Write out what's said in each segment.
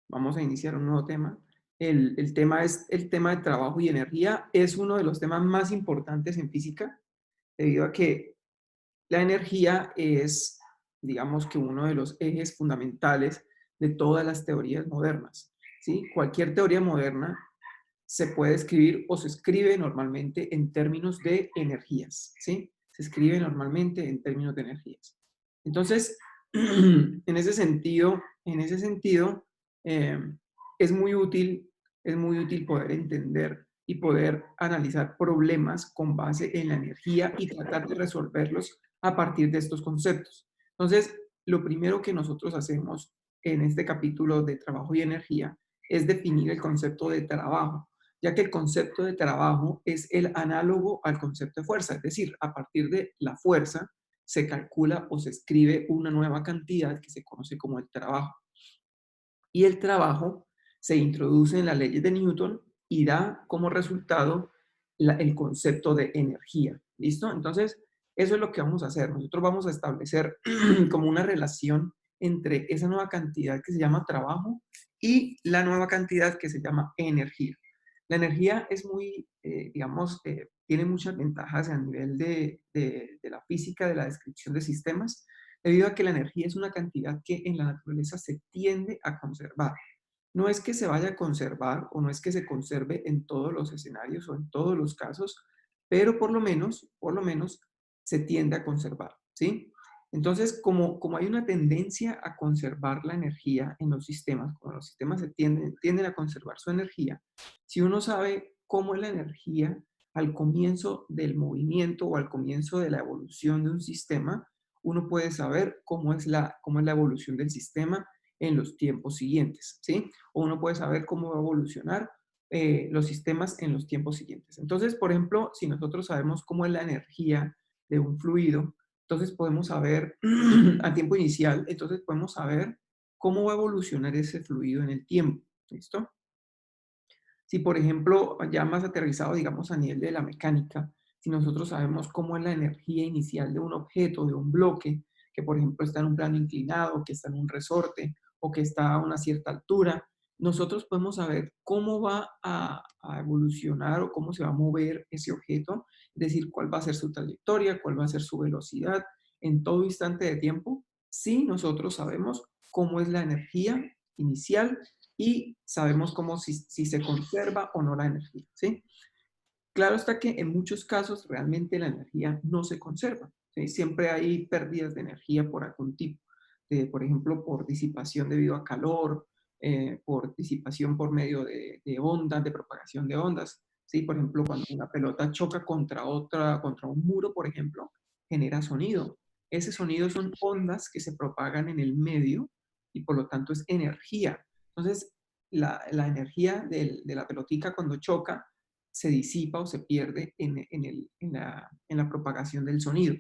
Vamos a iniciar un nuevo tema. El tema es el tema de trabajo y energía. Es uno de los temas más importantes en física, debido a que la energía es, digamos que uno de los ejes fundamentales de todas las teorías modernas, ¿sí? Cualquier teoría moderna se puede escribir o se escribe normalmente en términos de energías, ¿sí? Se escribe normalmente en términos de energías. Entonces, en ese sentido, eh, es es muy útil poder entender y poder analizar problemas con base en la energía y tratar de resolverlos a partir de estos conceptos. Entonces, lo primero que nosotros hacemos en este capítulo de trabajo y energía es definir el concepto de trabajo, ya que el concepto de trabajo es el análogo al concepto de fuerza, es decir, a partir de la fuerza se calcula o se escribe una nueva cantidad que se conoce como el trabajo. Y el trabajo se introduce en las leyes de Newton y da como resultado el concepto de energía. ¿Listo? Entonces, eso es lo que vamos a hacer. Nosotros vamos a establecer como una relación entre esa nueva cantidad que se llama trabajo y la nueva cantidad que se llama energía. La energía es muy, digamos, tiene muchas ventajas a nivel de la física, de la descripción de sistemas, debido a que la energía es una cantidad que en la naturaleza se tiende a conservar. No es que se vaya a conservar o no es que se conserve en todos los escenarios o en todos los casos, pero por lo menos se tiende a conservar, ¿sí? Entonces, como hay una tendencia a conservar la energía en los sistemas, como los sistemas tienden a conservar su energía, si uno sabe cómo es la energía al comienzo del movimiento o al comienzo de la evolución de un sistema, uno puede saber cómo es la evolución del sistema en los tiempos siguientes, ¿sí? O uno puede saber cómo va a evolucionar los sistemas en los tiempos siguientes. Entonces, por ejemplo, si nosotros sabemos cómo es la energía de un fluido, entonces podemos saber a tiempo inicial, entonces podemos saber cómo va a evolucionar ese fluido en el tiempo, ¿listo? Si, por ejemplo, ya más aterrizado, digamos, a nivel de la mecánica, si nosotros sabemos cómo es la energía inicial de un objeto, de un bloque, que por ejemplo está en un plano inclinado, que está en un resorte o que está a una cierta altura, nosotros podemos saber cómo va a evolucionar o cómo se va a mover ese objeto, es decir, cuál va a ser su trayectoria, cuál va a ser su velocidad en todo instante de tiempo, si nosotros sabemos cómo es la energía inicial y sabemos cómo si se conserva o no la energía, ¿sí? Claro está que en muchos casos realmente la energía no se conserva, ¿sí? Siempre hay pérdidas de energía por algún tipo, por ejemplo, por disipación debido a calor, por disipación por medio de ondas, de propagación de ondas, ¿sí? Por ejemplo, cuando una pelota choca contra otra, contra un muro, por ejemplo, genera sonido. Ese sonido son ondas que se propagan en el medio y por lo tanto es energía. Entonces, la energía de la pelotica cuando choca se disipa o se pierde en la propagación del sonido.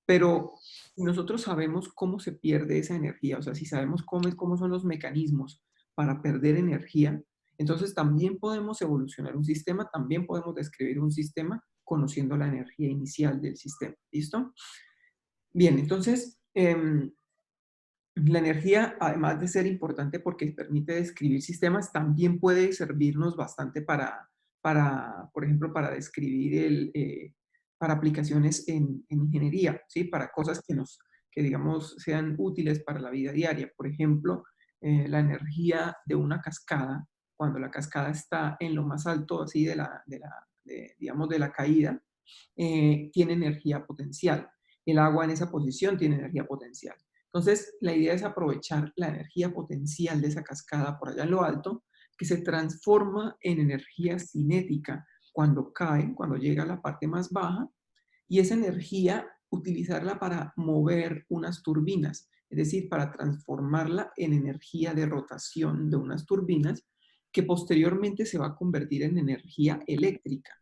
Pero si nosotros sabemos cómo se pierde esa energía, o sea, si sabemos cómo son los mecanismos para perder energía, entonces también podemos evolucionar un sistema, también podemos describir un sistema conociendo la energía inicial del sistema. ¿Listo? Bien, entonces, la energía, además de ser importante porque permite describir sistemas, también puede servirnos bastante por ejemplo, para describir para aplicaciones en ingeniería, ¿sí? Para cosas que digamos sean útiles para la vida diaria. Por ejemplo, la energía de una cascada, cuando la cascada está en lo más alto, así digamos, de la caída, tiene energía potencial. El agua en esa posición tiene energía potencial. Entonces, la idea es aprovechar la energía potencial de esa cascada por allá en lo alto, que se transforma en energía cinética cuando cae, cuando llega a la parte más baja, y esa energía utilizarla para mover unas turbinas, es decir, para transformarla en energía de rotación de unas turbinas que posteriormente se va a convertir en energía eléctrica.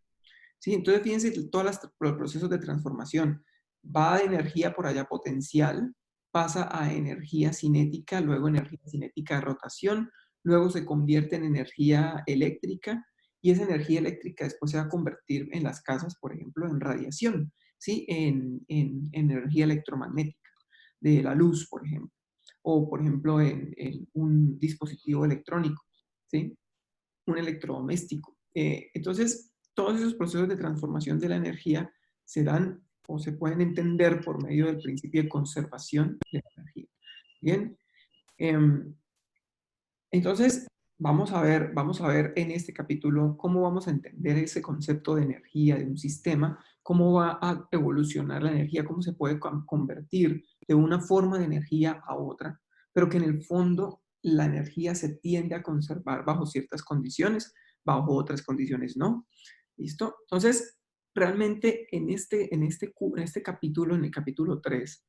¿Sí? Entonces, fíjense que todos los procesos de transformación va de energía por allá potencial, pasa a energía cinética, luego energía cinética de rotación, luego se convierte en energía eléctrica y esa energía eléctrica después se va a convertir en las casas, por ejemplo, en radiación, ¿sí? En energía electromagnética de la luz, por ejemplo. o por ejemplo en un dispositivo electrónico, ¿sí? Un electrodoméstico. Entonces, todos esos procesos de transformación de la energía se dan o se pueden entender por medio del principio de conservación de la energía. Bien, em, entonces vamos a ver en este capítulo cómo vamos a entender ese concepto de energía de un sistema, cómo va a evolucionar la energía, cómo se puede convertir de una forma de energía a otra, pero que en el fondo la energía se tiende a conservar bajo ciertas condiciones, bajo otras condiciones no. ¿Listo? Entonces, realmente en este capítulo, en el capítulo 3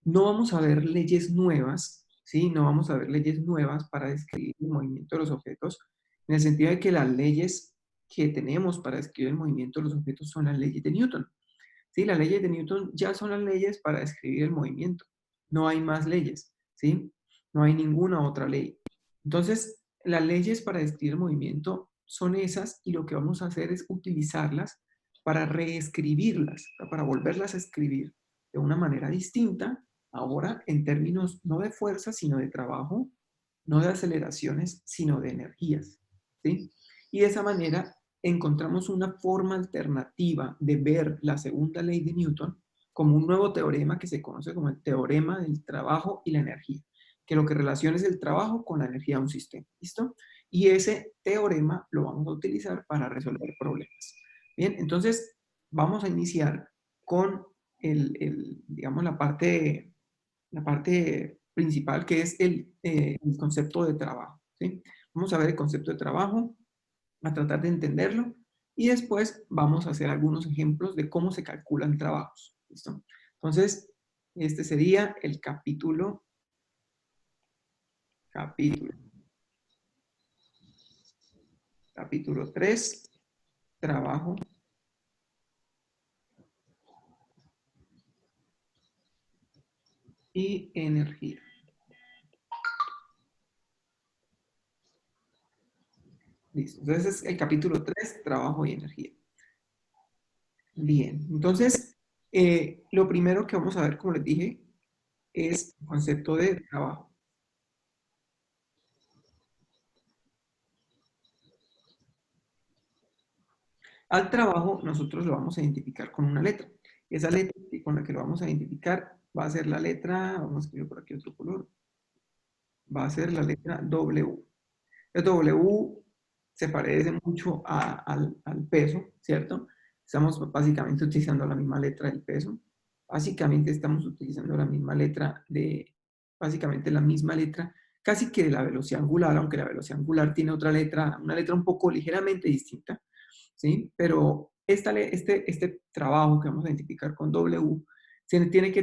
no vamos a ver leyes nuevas, ¿sí? No vamos a ver leyes nuevas para describir el movimiento de los objetos, en el sentido de que las leyes que tenemos para describir el movimiento de los objetos son las leyes de Newton. ¿Sí? Las leyes de Newton ya son las leyes para describir el movimiento. No hay más leyes, ¿sí? No hay ninguna otra ley. Entonces, las leyes para describir el movimiento son esas y lo que vamos a hacer es utilizarlas para reescribirlas, para volverlas a escribir de una manera distinta, ahora en términos no de fuerza, sino de trabajo, no de aceleraciones, sino de energías, ¿sí? Y de esa manera encontramos una forma alternativa de ver la segunda ley de Newton como un nuevo teorema que se conoce como el teorema del trabajo y la energía, que lo que relaciona es el trabajo con la energía de un sistema, ¿listo? Y ese teorema lo vamos a utilizar para resolver problemas. Bien, entonces vamos a iniciar con digamos, la parte principal que es el concepto de trabajo, ¿sí? Vamos a ver el concepto de trabajo, a tratar de entenderlo y después vamos a hacer algunos ejemplos de cómo se calculan trabajos. ¿Listo? Entonces, este sería el capítulo, capítulo 3, trabajo y energía. Listo. Entonces es el capítulo 3, trabajo y energía. Bien, entonces lo primero que vamos a ver, como les dije, es el concepto de trabajo. Al trabajo nosotros lo vamos a identificar con una letra. Esa letra con la que lo vamos a identificar va a ser la letra, vamos a escribir por aquí otro color, va a ser la letra W. El W se parece mucho al peso, ¿cierto? Estamos básicamente utilizando la misma letra del peso. Básicamente estamos utilizando la misma letra básicamente la misma letra, casi que de la velocidad angular, aunque la velocidad angular tiene otra letra, una letra un poco ligeramente distinta, ¿sí? Pero este trabajo que vamos a identificar con W se tiene que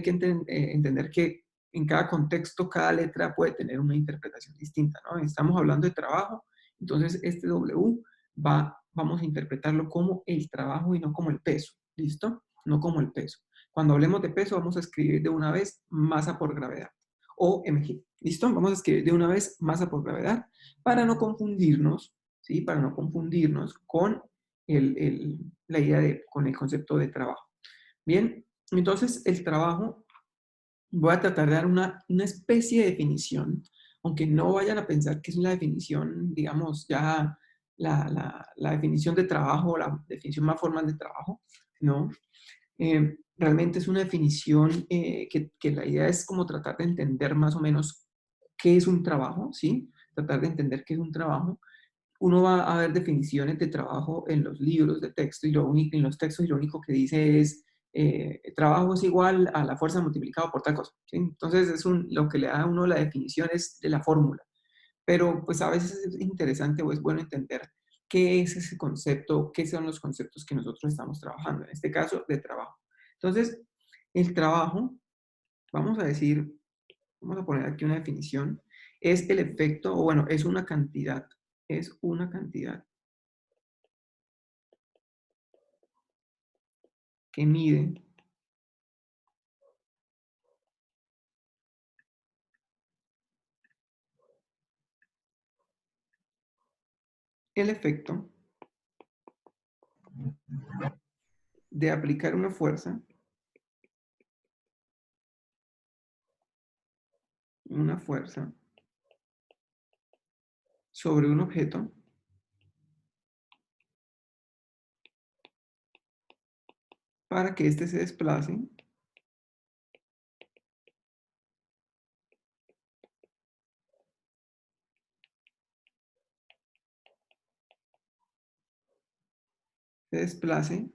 entender que en cada contexto, cada letra puede tener una interpretación distinta, ¿no? Estamos hablando de trabajo, entonces este W vamos a interpretarlo como el trabajo y no como el peso, ¿listo? No como el peso. Cuando hablemos de peso, vamos a escribir de una vez masa por gravedad o mg, ¿listo? Vamos a escribir de una vez masa por gravedad para no confundirnos, ¿sí? Para no confundirnos con la idea con el concepto de trabajo. Bien, entonces el trabajo voy a tratar de dar una especie de definición, aunque no vayan a pensar que es una definición, digamos, ya la definición de trabajo, la definición más formal de trabajo, ¿no? Realmente es una definición que la idea es como tratar de entender más o menos qué es un trabajo, ¿sí? Tratar de entender qué es un trabajo. Uno va a ver definiciones de trabajo en los libros de texto y en los textos y lo único que dice es trabajo es igual a la fuerza multiplicado por tal cosa, ¿sí? Entonces lo que le da a uno la definición es de la fórmula, pero pues a veces es interesante o es bueno entender qué es ese concepto, qué son los conceptos que nosotros estamos trabajando, en este caso de trabajo. Entonces, el trabajo, vamos a decir, vamos a poner aquí una definición, es el efecto, o bueno, es una cantidad que mide el efecto de aplicar una fuerza una fuerza sobre un objeto para que éste se desplace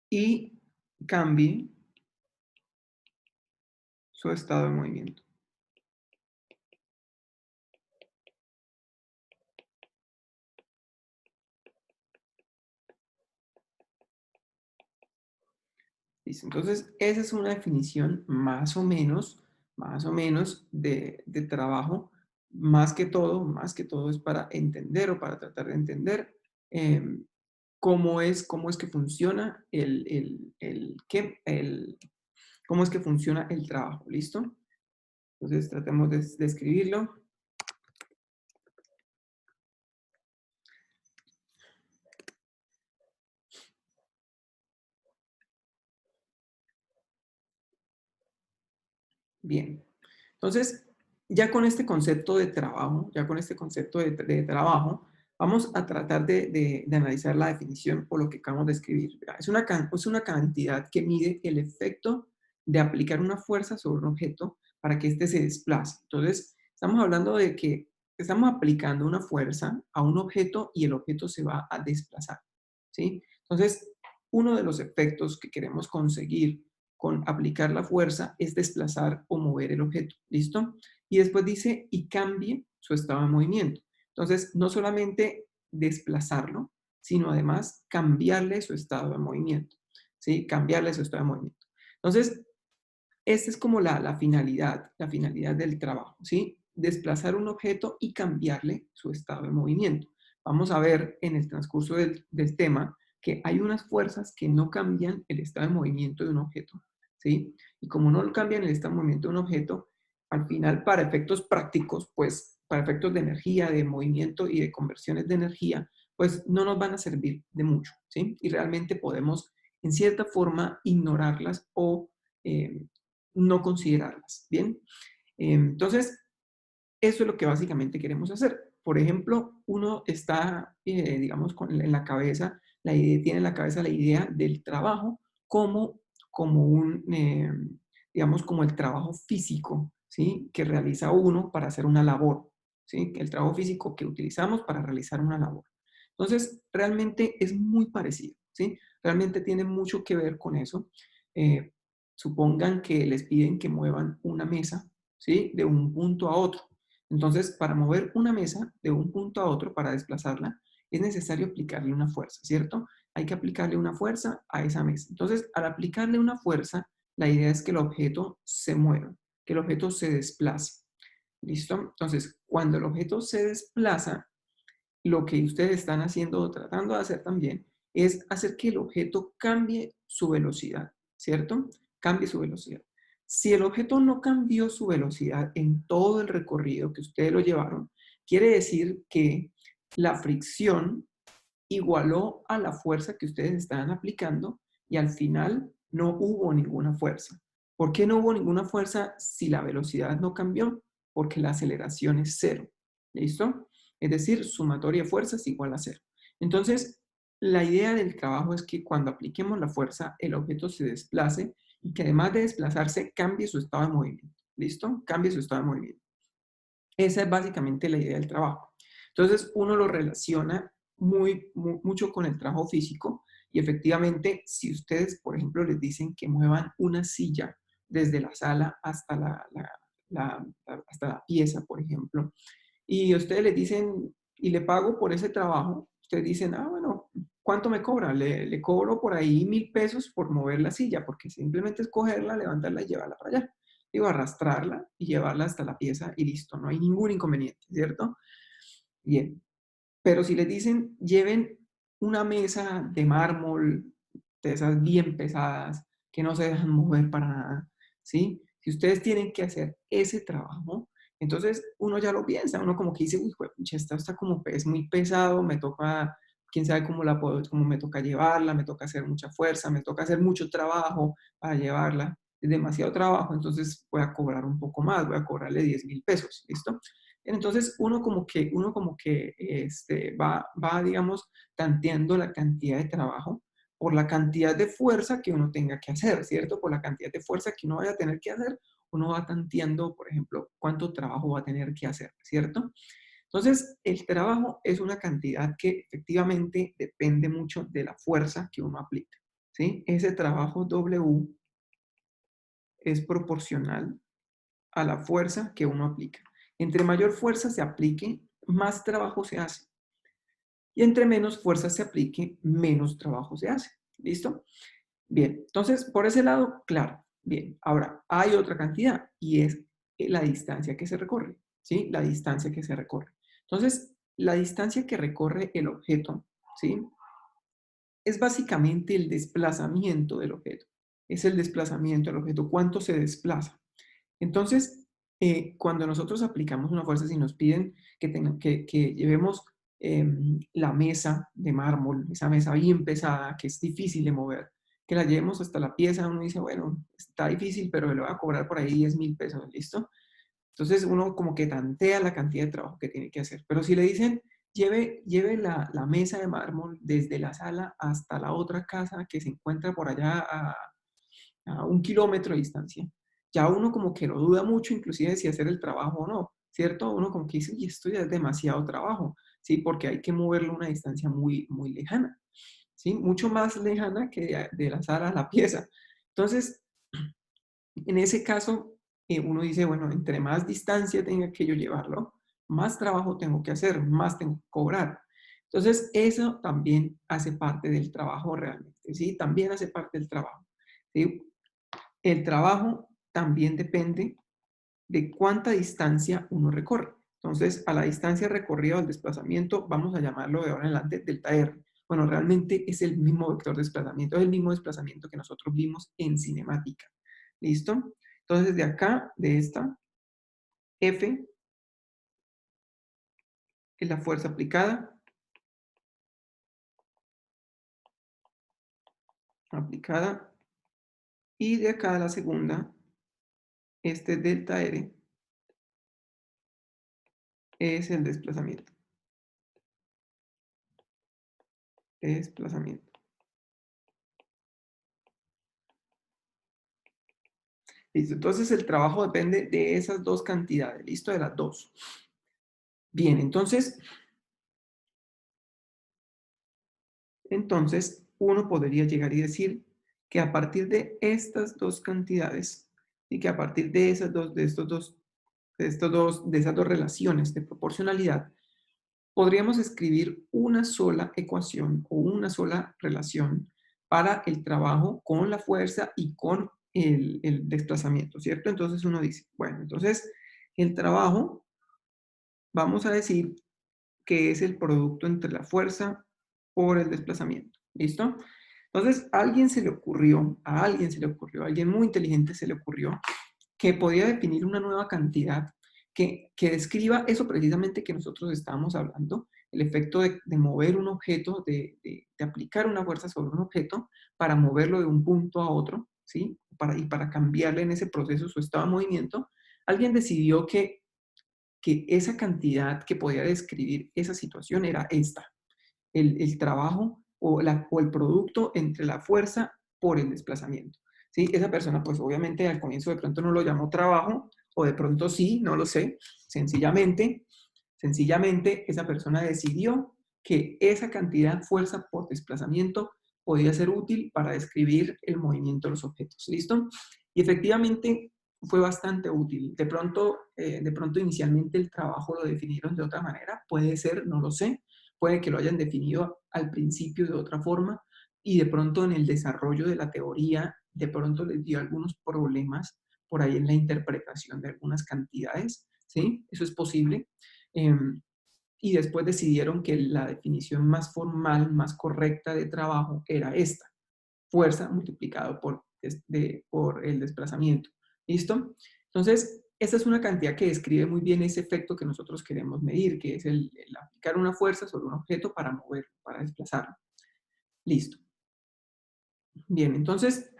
y cambie su estado de movimiento. Listo. Entonces, esa es una definición más o menos de trabajo. Más que todo es para entender o para tratar de entender em, cómo es que funciona cómo es que funciona el trabajo. ¿Listo? Entonces, tratemos de escribirlo. Bien. Entonces, ya con este concepto de trabajo, ya con este concepto de trabajo, vamos a tratar de analizar la definición o lo que acabamos de escribir. Vea, es una cantidad que mide el efecto de aplicar una fuerza sobre un objeto para que éste se desplace. Entonces, estamos hablando de que estamos aplicando una fuerza a un objeto y el objeto se va a desplazar, ¿sí? Entonces, uno de los efectos que queremos conseguir con aplicar la fuerza es desplazar o mover el objeto. ¿Listo? Y después dice, y cambie su estado de movimiento. Entonces, no solamente desplazarlo, sino además cambiarle su estado de movimiento. ¿Sí? Cambiarle su estado de movimiento. Entonces, esta es como la finalidad del trabajo, ¿sí? Desplazar un objeto y cambiarle su estado de movimiento. Vamos a ver en el transcurso del tema que hay unas fuerzas que no cambian el estado de movimiento de un objeto, ¿sí? Y como no cambian el estado de movimiento de un objeto, al final, para efectos prácticos, pues, para efectos de energía, de movimiento y de conversiones de energía, pues no nos van a servir de mucho, ¿sí? Y realmente podemos, en cierta forma, ignorarlas o no considerarlas, ¿bien? Entonces, eso es lo que básicamente queremos hacer. Por ejemplo, uno está, digamos, en la cabeza, tiene en la cabeza la idea del trabajo como, como un, digamos, como el trabajo físico, ¿sí? Que realiza uno para hacer una labor, ¿sí? El trabajo físico que utilizamos para realizar una labor. Entonces, realmente es muy parecido, ¿sí? Realmente tiene mucho que ver con eso. Eh, Supongan que les piden que muevan una mesa, ¿sí? De un punto a otro. Entonces, para mover una mesa de un punto a otro, para desplazarla, es necesario aplicarle una fuerza, ¿cierto? Hay que aplicarle una fuerza a esa mesa. Entonces, al aplicarle una fuerza, la idea es que el objeto se mueva, que el objeto se desplace. ¿Listo? Entonces, cuando el objeto se desplaza, lo que ustedes están haciendo o tratando de hacer también es hacer que el objeto cambie su velocidad, ¿cierto? Cambie su velocidad. Si el objeto no cambió su velocidad en todo el recorrido que ustedes lo llevaron, quiere decir que la fricción igualó a la fuerza que ustedes estaban aplicando y al final no hubo ninguna fuerza. ¿Por qué no hubo ninguna fuerza si la velocidad no cambió? Porque la aceleración es cero. ¿Listo? Es decir, sumatoria de fuerzas igual a cero. Entonces, la idea del trabajo es que cuando apliquemos la fuerza, el objeto se desplace y que además de desplazarse, cambie su estado de movimiento. ¿Listo? Cambie su estado de movimiento. Esa es básicamente la idea del trabajo. Entonces, uno lo relaciona mucho con el trabajo físico y efectivamente, si ustedes, por ejemplo, les dicen que muevan una silla desde la sala hasta hasta la pieza, por ejemplo, y ustedes les dicen, y le pago por ese trabajo, ustedes dicen, ah, bueno, ¿cuánto me cobra? Le cobro por ahí 1.000 pesos por mover la silla, porque simplemente es cogerla, levantarla y llevarla para allá. Digo, arrastrarla y llevarla hasta la pieza y listo, no hay ningún inconveniente, ¿cierto? Bien, pero si les dicen, lleven una mesa de mármol, de esas bien pesadas, que no se dejan mover para nada, ¿sí? Si ustedes tienen que hacer ese trabajo, entonces uno ya lo piensa, uno como que dice, uy, pucha, esta está como es muy pesado, me toca, quién sabe cómo la puedo, cómo me toca llevarla, me toca hacer mucha fuerza, me toca hacer mucho trabajo para llevarla. es demasiado trabajo, entonces voy a cobrar un poco más, voy a cobrarle 10.000 pesos, ¿listo? Entonces uno como que va, digamos, tanteando la cantidad de trabajo por la cantidad de fuerza que uno tenga que hacer, ¿cierto? Por la cantidad de fuerza que uno vaya a tener que hacer, uno va tanteando, por ejemplo, cuánto trabajo va a tener que hacer, ¿cierto? Entonces, el trabajo es una cantidad que efectivamente depende mucho de la fuerza que uno aplica, ¿sí? Ese trabajo W es proporcional a la fuerza que uno aplica. Entre mayor fuerza se aplique, más trabajo se hace. Y entre menos fuerza se aplique, menos trabajo se hace. ¿Listo? Bien, entonces, por ese lado, claro. Bien, ahora hay otra cantidad y es la distancia que se recorre, ¿sí? La distancia que se recorre. Entonces, la distancia que recorre el objeto, ¿sí? Es básicamente el desplazamiento del objeto. Es el desplazamiento del objeto, cuánto se desplaza. Entonces, cuando nosotros aplicamos una fuerza, si nos piden que llevemos la mesa de mármol, esa mesa bien pesada, que es difícil de mover, que la llevemos hasta la pieza, uno dice, bueno, está difícil, pero me lo voy a cobrar por ahí 10.000 pesos, ¿listo? Entonces uno como que tantea la cantidad de trabajo que tiene que hacer. Pero si le dicen, lleve la mesa de mármol desde la sala hasta la otra casa que se encuentra por allá a 1 kilómetro de distancia, ya uno como que lo duda mucho, inclusive si hacer el trabajo o no, ¿cierto? Uno como que dice, y esto ya es demasiado trabajo, ¿sí? Porque hay que moverlo a una distancia muy, muy lejana, ¿sí? Mucho más lejana que de la sala a la pieza. Entonces, en ese caso, uno dice, bueno, entre más distancia tenga que yo llevarlo, más trabajo tengo que hacer, más tengo que cobrar. Entonces, eso también hace parte del trabajo realmente, ¿sí? También hace parte del trabajo, ¿sí? El trabajo también depende de cuánta distancia uno recorre. Entonces, a la distancia recorrida o al desplazamiento, vamos a llamarlo de ahora en adelante delta R. Bueno, realmente es el mismo vector de desplazamiento, es el mismo desplazamiento que nosotros vimos en cinemática. ¿Listo? Entonces, de acá, de esta, F es la fuerza aplicada, y de acá a la segunda, este delta R es el desplazamiento. Desplazamiento. Listo, entonces el trabajo depende de esas dos cantidades, ¿listo? De las dos. Bien, entonces uno podría llegar y decir que a partir de estas dos cantidades y que a partir de de esas dos relaciones de proporcionalidad, podríamos escribir una sola ecuación o una sola relación para el trabajo con la fuerza y con el desplazamiento, ¿cierto? Entonces uno dice, bueno, entonces el trabajo, vamos a decir que es el producto entre la fuerza por el desplazamiento, ¿listo? Entonces a alguien muy inteligente se le ocurrió que podía definir una nueva cantidad que describa eso precisamente que nosotros estábamos hablando, el efecto de mover un objeto, de aplicar una fuerza sobre un objeto para moverlo de un punto a otro, ¿sí? Y para cambiarle en ese proceso su estado de movimiento, alguien decidió que esa cantidad que podía describir esa situación era esta, el trabajo o el producto entre la fuerza por el desplazamiento. ¿Sí? Esa persona, pues obviamente al comienzo de pronto no lo llamó trabajo, o de pronto sí, no lo sé. Sencillamente esa persona decidió que esa cantidad fuerza por desplazamiento podía ser útil para describir el movimiento de los objetos. ¿Listo? Y efectivamente fue bastante útil. De pronto inicialmente el trabajo lo definieron de otra manera, puede ser, no lo sé, puede que lo hayan definido al principio de otra forma y de pronto en el desarrollo de la teoría, de pronto les dio algunos problemas por ahí en la interpretación de algunas cantidades, ¿sí? Eso es posible. Em, y después decidieron que la definición más formal, más correcta de trabajo era esta, fuerza multiplicado por el desplazamiento. ¿Listo? Entonces, esta es una cantidad que describe muy bien ese efecto que nosotros queremos medir, que es el aplicar una fuerza sobre un objeto para moverlo, para desplazarlo. Listo. Bien, entonces,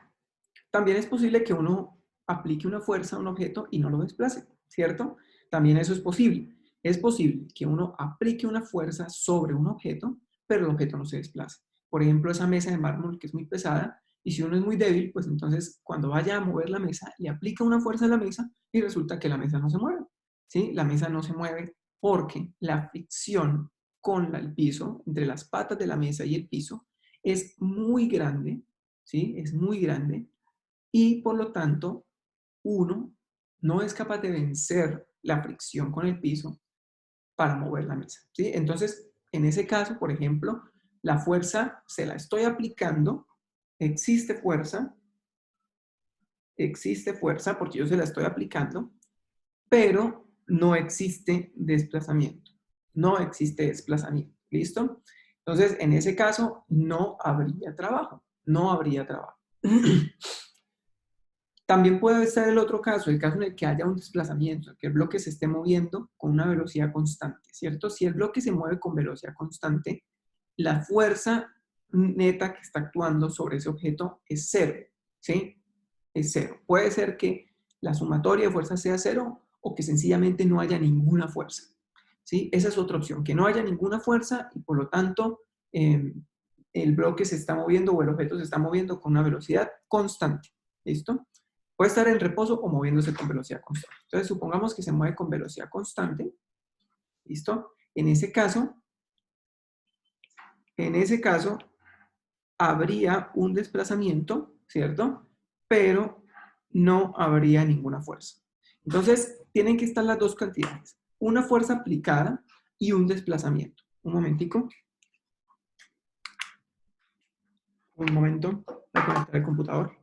También es posible que uno aplique una fuerza a un objeto y no lo desplace, ¿cierto? También eso es posible. Es posible que uno aplique una fuerza sobre un objeto, pero el objeto no se desplace. Por ejemplo, esa mesa de mármol que es muy pesada, y si uno es muy débil, pues entonces cuando vaya a mover la mesa, le aplica una fuerza a la mesa y resulta que la mesa no se mueve, ¿sí? La mesa no se mueve porque la fricción con el piso, entre las patas de la mesa y el piso, es muy grande, ¿sí? Es muy grande y por lo tanto uno no es capaz de vencer la fricción con el piso para mover la mesa, ¿sí? Entonces, en ese caso, por ejemplo, la fuerza se la estoy aplicando, existe fuerza porque yo se la estoy aplicando, pero no existe desplazamiento. No existe desplazamiento. ¿Listo? Entonces, en ese caso, no habría trabajo. No habría trabajo. También puede estar el otro caso, el caso en el que haya un desplazamiento, que el bloque se esté moviendo con una velocidad constante, ¿cierto? Si el bloque se mueve con velocidad constante, la fuerza neta que está actuando sobre ese objeto es cero, ¿sí? Es cero. Puede ser que la sumatoria de fuerzas sea cero o que sencillamente no haya ninguna fuerza, ¿sí? Esa es otra opción, que no haya ninguna fuerza y por lo tanto el bloque se está moviendo o el objeto se está moviendo con una velocidad constante, ¿listo? Puede estar en reposo o moviéndose con velocidad constante. Entonces, supongamos que se mueve con velocidad constante, ¿listo? En ese caso, habría un desplazamiento, ¿cierto? Pero no habría ninguna fuerza. Entonces, tienen que estar las dos cantidades. Una fuerza aplicada y un desplazamiento. Un momentico. Un momento. Voy a conectar el computador.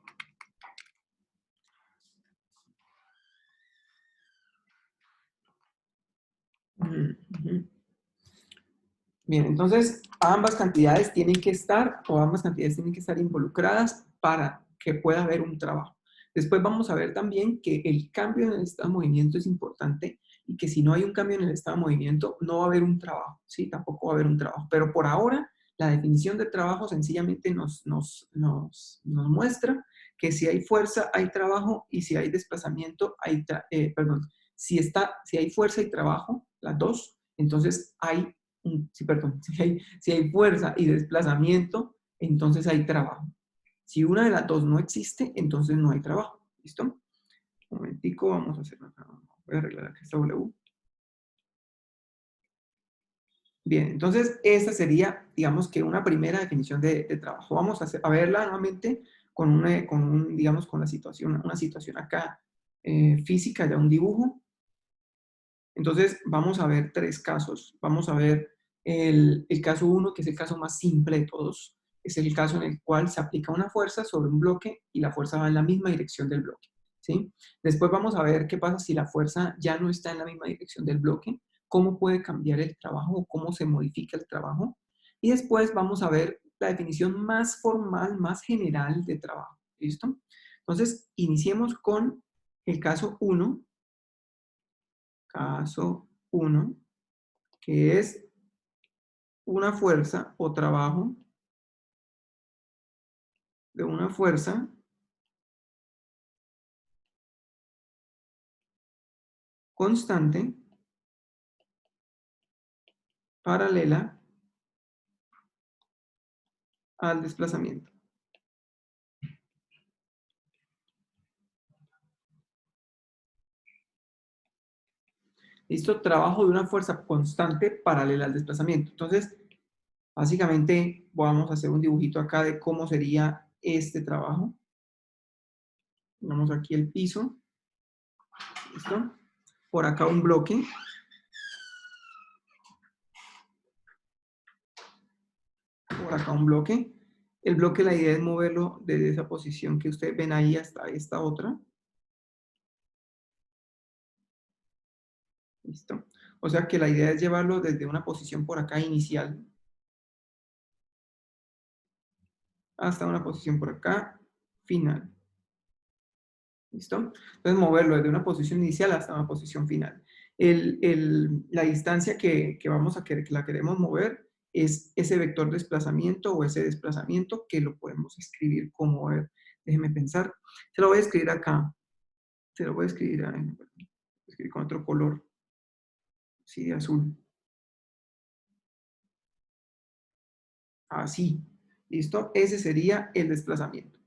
Bien, entonces ambas cantidades tienen que estar, o ambas cantidades tienen que estar involucradas para que pueda haber un trabajo. Después vamos a ver también que el cambio en el estado de movimiento es importante y que si no hay un cambio en el estado de movimiento no va a haber un trabajo, ¿sí? Tampoco va a haber un trabajo. Pero por ahora la definición de trabajo sencillamente nos muestra que si hay fuerza hay trabajo y si hay desplazamiento hay, perdón, si hay fuerza y trabajo, las dos, entonces hay sí, perdón, si hay fuerza y desplazamiento, entonces hay trabajo. Si una de las dos no existe, entonces no hay trabajo. ¿Listo? Un momentico, vamos a hacer acá. Voy a arreglar aquí esta W. Bien, entonces esta sería, digamos que una primera definición de trabajo. Vamos a verla nuevamente digamos, con una situación acá física, ya un dibujo. Entonces, vamos a ver tres casos. Vamos a ver el caso 1, que es el caso más simple de todos. Es el caso en el cual se aplica una fuerza sobre un bloque y la fuerza va en la misma dirección del bloque, ¿sí? Después vamos a ver qué pasa si la fuerza ya no está en la misma dirección del bloque, cómo puede cambiar el trabajo o cómo se modifica el trabajo. Y después vamos a ver la definición más formal, más general de trabajo, ¿listo? Entonces, iniciemos con el caso 1, que es una fuerza o trabajo de una fuerza constante paralela al desplazamiento. ¿Listo? Trabajo de una fuerza constante paralela al desplazamiento. Entonces, básicamente vamos a hacer un dibujito acá de cómo sería este trabajo. Ponemos aquí el piso. ¿Listo? Por acá un bloque. Por acá un bloque. El bloque, la idea es moverlo desde esa posición que ustedes ven ahí hasta esta otra. ¿Listo? O sea que la idea es llevarlo desde una posición por acá inicial hasta una posición por acá final. ¿Listo? Entonces moverlo desde una posición inicial hasta una posición final. La distancia que vamos a querer, que la queremos mover es ese vector desplazamiento o ese desplazamiento que lo podemos escribir como Déjeme pensar. Se lo voy a escribir acá. Se lo voy a escribir, escribir con otro color. Sí, de azul. Así. ¿Listo? Ese sería el desplazamiento.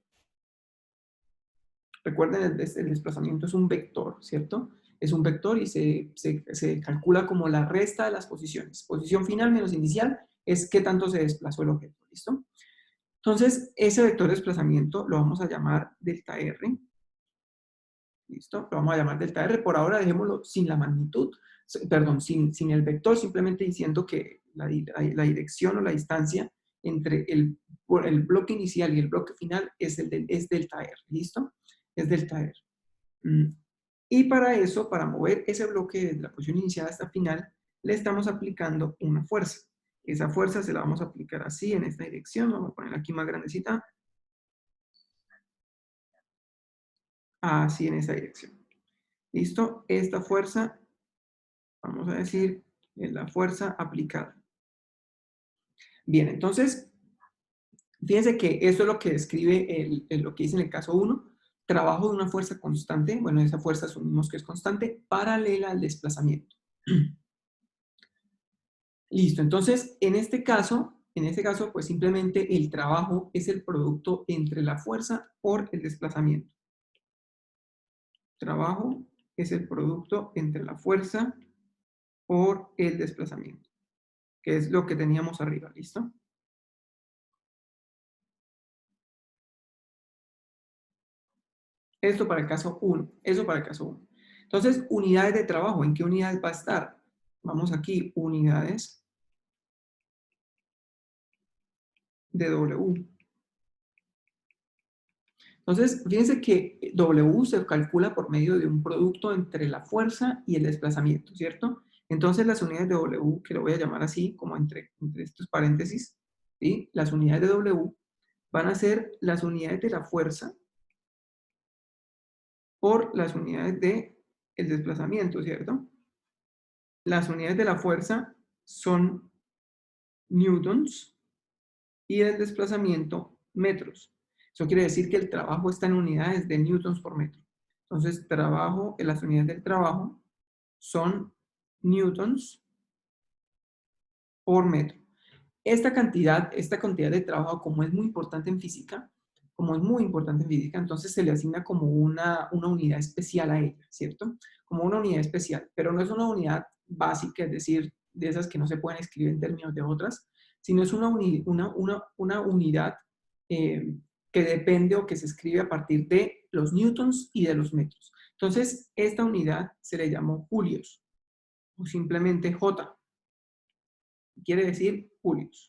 Recuerden, el desplazamiento es un vector, ¿cierto? Es un vector y se calcula como la resta de las posiciones. Posición final menos inicial es qué tanto se desplazó el objeto, ¿listo? Entonces, ese vector de desplazamiento lo vamos a llamar delta R. ¿Listo? Lo vamos a llamar delta R. Por ahora dejémoslo sin la magnitud, perdón, sin el vector, simplemente diciendo que la dirección o la distancia entre el bloque inicial y el bloque final es delta R. ¿Listo? Es delta R. Y para eso, para mover ese bloque desde la posición inicial hasta final, le estamos aplicando una fuerza. Esa fuerza se la vamos a aplicar así, en esta dirección. Vamos a poner aquí más grandecita. Así, en esa dirección. ¿Listo? Esta fuerza, vamos a decir, es la fuerza aplicada. Bien, entonces, fíjense que eso es lo que describe lo que dice en el caso 1. Trabajo de una fuerza constante. Bueno, esa fuerza asumimos que es constante, paralela al desplazamiento. Listo, entonces, en este caso, pues simplemente el trabajo es el producto entre la fuerza por el desplazamiento. Trabajo es el producto entre la fuerza por el desplazamiento, que es lo que teníamos arriba, ¿listo? Esto para el caso 1, eso para el caso 1. Entonces, unidades de trabajo, ¿en qué unidades va a estar? Vamos aquí, unidades de W. Entonces, fíjense que W se calcula por medio de un producto entre la fuerza y el desplazamiento, ¿cierto? Entonces, las unidades de W, que lo voy a llamar así, como entre estos paréntesis, ¿sí? Las unidades de W van a ser las unidades de la fuerza por las unidades de el desplazamiento, ¿cierto? Las unidades de la fuerza son newtons y el desplazamiento metros. Eso quiere decir que el trabajo está en unidades de newtons por metro. Entonces, trabajo, en las unidades del trabajo son newtons por metro. Esta cantidad de trabajo, como es muy importante en física, entonces se le asigna como una unidad especial a ella, ¿cierto? Como una unidad especial, pero no es una unidad básica, es decir, de esas que no se pueden escribir en términos de otras, sino es una unidad que depende o que se escribe a partir de los newtons y de los metros. Entonces, esta unidad se le llamó julios, o simplemente J, quiere decir julios.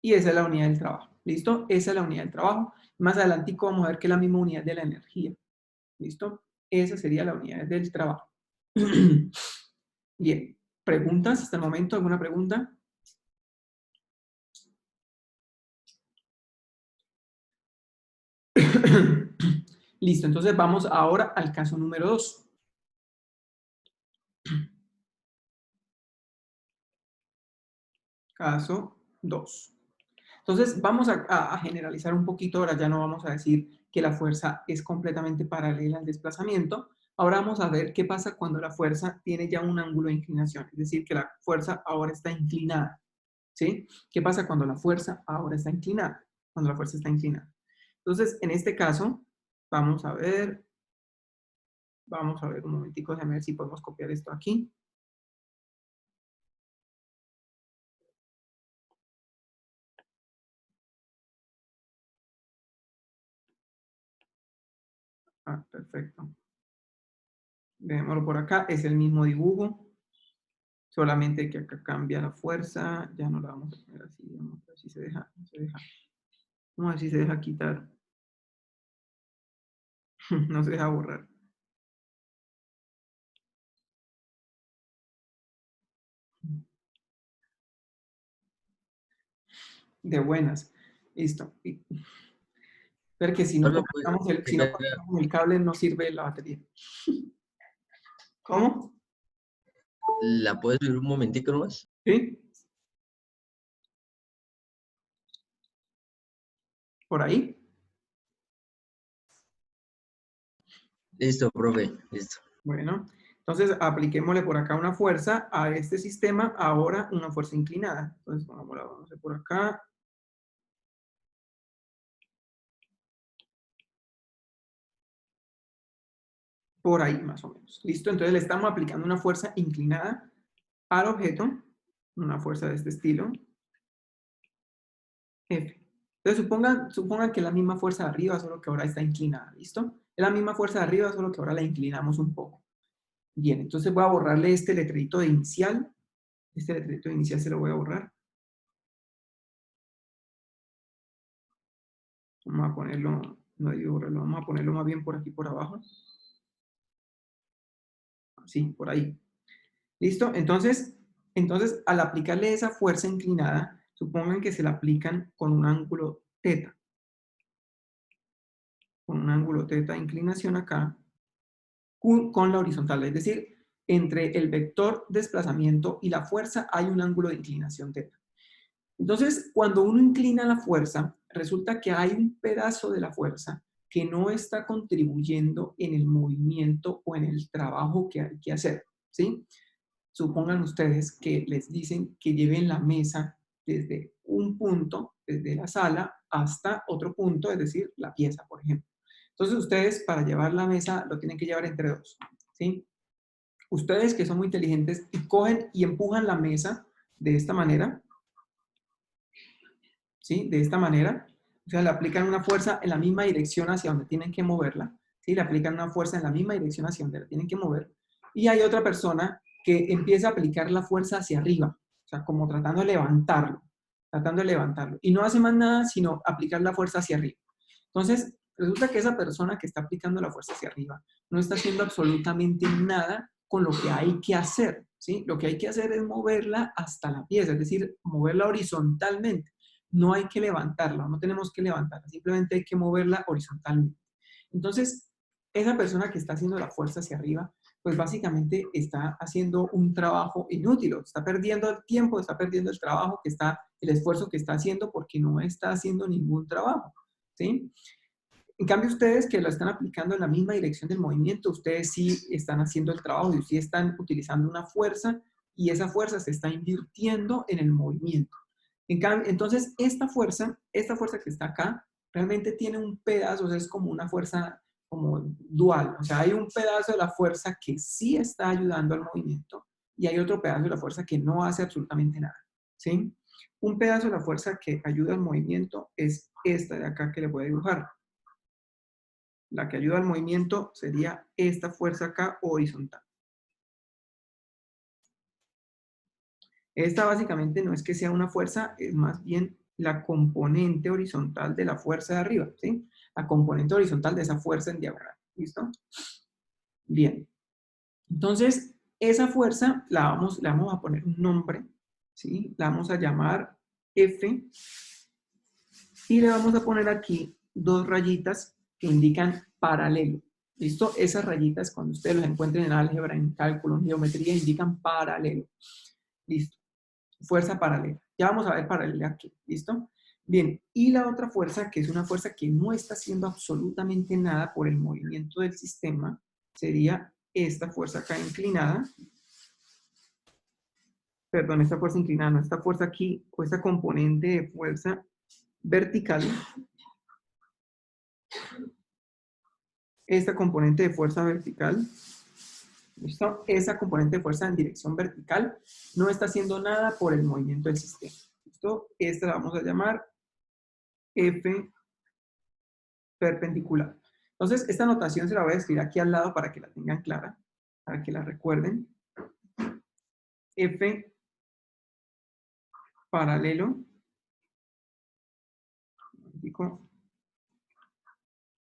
Y esa es la unidad del trabajo. ¿Listo? Esa es la unidad del trabajo. Más adelante vamos a ver que es la misma unidad de la energía. ¿Listo? Esa sería la unidad del trabajo. Bien. ¿Preguntas hasta el momento? ¿Alguna pregunta? Listo. Entonces vamos ahora al caso número 2. Caso 2. Entonces vamos a generalizar un poquito. Ahora ya no vamos a decir que la fuerza es completamente paralela al desplazamiento. Ahora vamos a ver qué pasa cuando la fuerza tiene ya un ángulo de inclinación. Es decir, que la fuerza ahora está inclinada. ¿Sí? ¿Qué pasa cuando la fuerza ahora está inclinada? Cuando la fuerza está inclinada. Entonces, en este caso, vamos a ver un momentico, déjame ver si podemos copiar esto aquí. Ah, perfecto. Dejémoslo por acá, es el mismo dibujo, solamente que acá cambia la fuerza, ya no la vamos a poner así, vamos a ver si se deja, vamos a ver si se deja quitar, no se deja borrar. De buenas, listo. Ver que si no Solo puedes conectamos explicar, el cable no sirve la batería. ¿Cómo? ¿la puedes ver un momentico nomás? ¿Sí? ¿Por ahí? Listo, profe, listo. Bueno, entonces apliquémosle por acá una fuerza a este sistema, ahora una fuerza inclinada. Entonces, vamos a hacer por acá. Por ahí más o menos. ¿Listo? Entonces le estamos aplicando una fuerza inclinada al objeto, una fuerza de este estilo, F. Entonces supongan que es la misma fuerza de arriba, solo que ahora está inclinada, ¿listo? Es la misma fuerza de arriba, solo que ahora la inclinamos un poco. Bien, entonces voy a borrarle este letrerito de inicial. Este letrerito de inicial se lo voy a borrar. Vamos a ponerlo, no hay que borrarlo, vamos a ponerlo más bien por aquí, por abajo. Sí, por ahí. ¿Listo? Entonces, al aplicarle esa fuerza inclinada, supongan que se la aplican con un ángulo teta. Con un ángulo teta de inclinación acá, con la horizontal. Es decir, entre el vector desplazamiento y la fuerza hay un ángulo de inclinación teta. Entonces, cuando uno inclina la fuerza, resulta que hay un pedazo de la fuerza que no está contribuyendo en el movimiento o en el trabajo que hay que hacer, ¿sí? Supongan ustedes que les dicen que lleven la mesa desde un punto, desde la sala, hasta otro punto, es decir, la pieza, por ejemplo. Entonces ustedes para llevar la mesa lo tienen que llevar entre dos, ¿sí? Ustedes que son muy inteligentes y cogen y empujan la mesa de esta manera, ¿sí? De esta manera, o sea, le aplican una fuerza en la misma dirección hacia donde tienen que moverla, ¿sí? Le aplican una fuerza en la misma dirección hacia donde la tienen que mover. Y hay otra persona que empieza a aplicar la fuerza hacia arriba, o sea, como tratando de levantarlo, tratando de levantarlo. Y no hace más nada sino aplicar la fuerza hacia arriba. Entonces, resulta que esa persona que está aplicando la fuerza hacia arriba no está haciendo absolutamente nada con lo que hay que hacer, ¿sí? Lo que hay que hacer es moverla hasta la pieza, es decir, moverla horizontalmente. No hay que levantarla, no tenemos que levantarla, simplemente hay que moverla horizontalmente. Entonces, esa persona que está haciendo la fuerza hacia arriba, pues básicamente está haciendo un trabajo inútil, está perdiendo el tiempo, está perdiendo el trabajo el esfuerzo que está haciendo porque no está haciendo ningún trabajo, ¿sí? En cambio, ustedes que lo están aplicando en la misma dirección del movimiento, ustedes sí están haciendo el trabajo y sí están utilizando una fuerza y esa fuerza se está invirtiendo en el movimiento. Entonces, esta fuerza que está acá, realmente tiene un pedazo, o sea, es como una fuerza como dual. O sea, hay un pedazo de la fuerza que sí está ayudando al movimiento y hay otro pedazo de la fuerza que no hace absolutamente nada. ¿Sí? Un pedazo de la fuerza que ayuda al movimiento es esta de acá que le voy a dibujar. La que ayuda al movimiento sería esta fuerza acá horizontal. Esta básicamente no es que sea una fuerza, es más bien la componente horizontal de la fuerza de arriba, ¿sí? La componente horizontal de esa fuerza en diagonal, ¿listo? Bien. Entonces, esa fuerza le vamos a poner un nombre, ¿sí? La vamos a llamar F y le vamos a poner aquí dos rayitas que indican paralelo. ¿Listo? Esas rayitas, cuando ustedes las encuentren en álgebra, en cálculo, en geometría, indican paralelo. Listo. Fuerza paralela. Ya vamos a ver paralela aquí. ¿Listo? Bien. Y la otra fuerza, que es una fuerza que no está haciendo absolutamente nada por el movimiento del sistema, sería esta fuerza acá inclinada. Perdón, esta fuerza inclinada, no, esta fuerza aquí, o esta componente de fuerza vertical. Esta componente de fuerza vertical, ¿listo? Esa componente de fuerza en dirección vertical no está haciendo nada por el movimiento del sistema, ¿listo? Esta la vamos a llamar F perpendicular. Entonces, esta notación se la voy a escribir aquí al lado para que la tengan clara, para que la recuerden. F paralelo,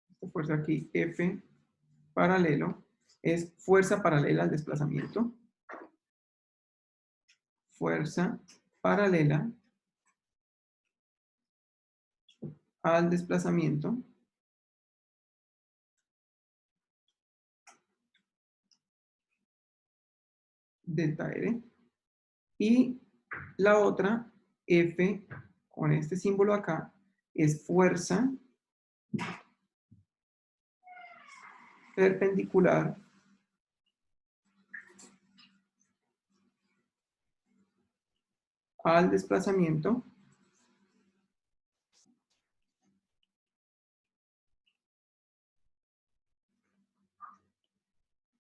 esta fuerza aquí, F paralelo, es fuerza paralela al desplazamiento. Fuerza paralela al desplazamiento delta R. Y la otra, F, con este símbolo acá, es fuerza perpendicular al desplazamiento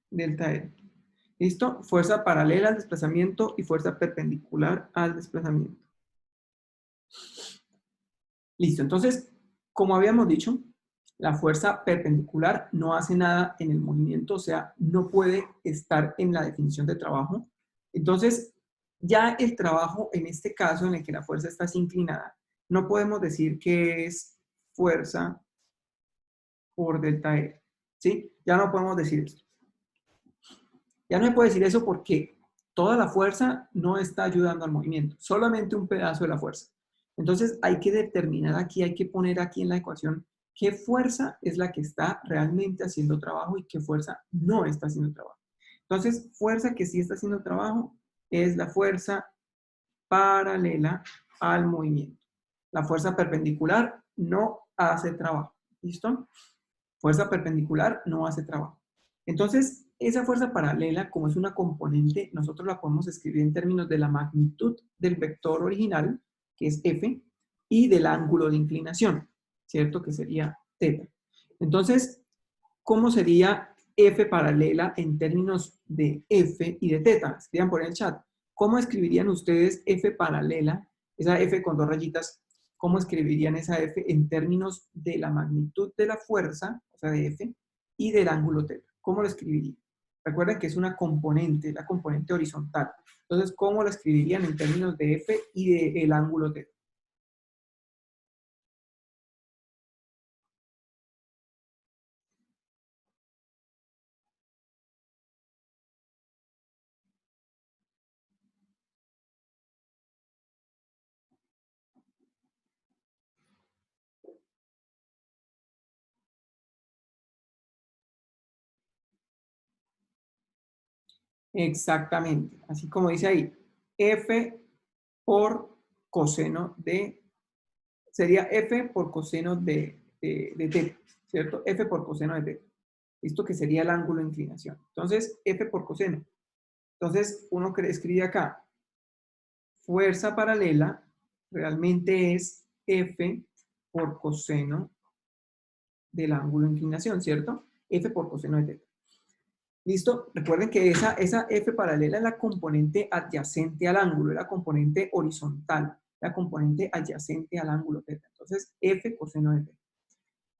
delta R. ¿Listo? Fuerza paralela al desplazamiento y fuerza perpendicular al desplazamiento. Listo, entonces, como habíamos dicho, la fuerza perpendicular no hace nada en el movimiento, o sea, no puede estar en la definición de trabajo. Entonces, ya el trabajo, en este caso en el que la fuerza está así inclinada, no podemos decir que es fuerza por delta R, ¿sí? Ya no podemos decir esto. Ya no se puede decir eso porque toda la fuerza no está ayudando al movimiento, solamente un pedazo de la fuerza. Entonces hay que determinar aquí, hay que poner aquí en la ecuación qué fuerza es la que está realmente haciendo trabajo y qué fuerza no está haciendo trabajo. Entonces, fuerza que sí está haciendo trabajo es la fuerza paralela al movimiento. La fuerza perpendicular no hace trabajo. ¿Listo? Fuerza perpendicular no hace trabajo. Entonces, esa fuerza paralela, como es una componente, nosotros la podemos escribir en términos de la magnitud del vector original, que es F, y del ángulo de inclinación, ¿cierto? Que sería θ. Entonces, ¿cómo sería F paralela en términos de F y de θ? Escriban por el chat. ¿Cómo escribirían ustedes F paralela, esa F con dos rayitas, cómo escribirían esa F en términos de la magnitud de la fuerza, o sea, de F, y del ángulo θ? ¿Cómo lo escribirían? Recuerden que es una componente, la componente horizontal. Entonces, ¿cómo lo escribirían en términos de F y del ángulo θ? Exactamente, así como dice ahí, F por coseno de, sería F por coseno de θ, ¿cierto? F por coseno de θ. Esto que sería el ángulo de inclinación. Entonces, F por coseno. Entonces, uno escribe acá, fuerza paralela realmente es F por coseno del ángulo de inclinación, ¿cierto? F por coseno de θ. ¿Listo? Recuerden que esa F paralela es la componente adyacente al ángulo, es la componente horizontal, la componente adyacente al ángulo θ. Entonces, F coseno de θ.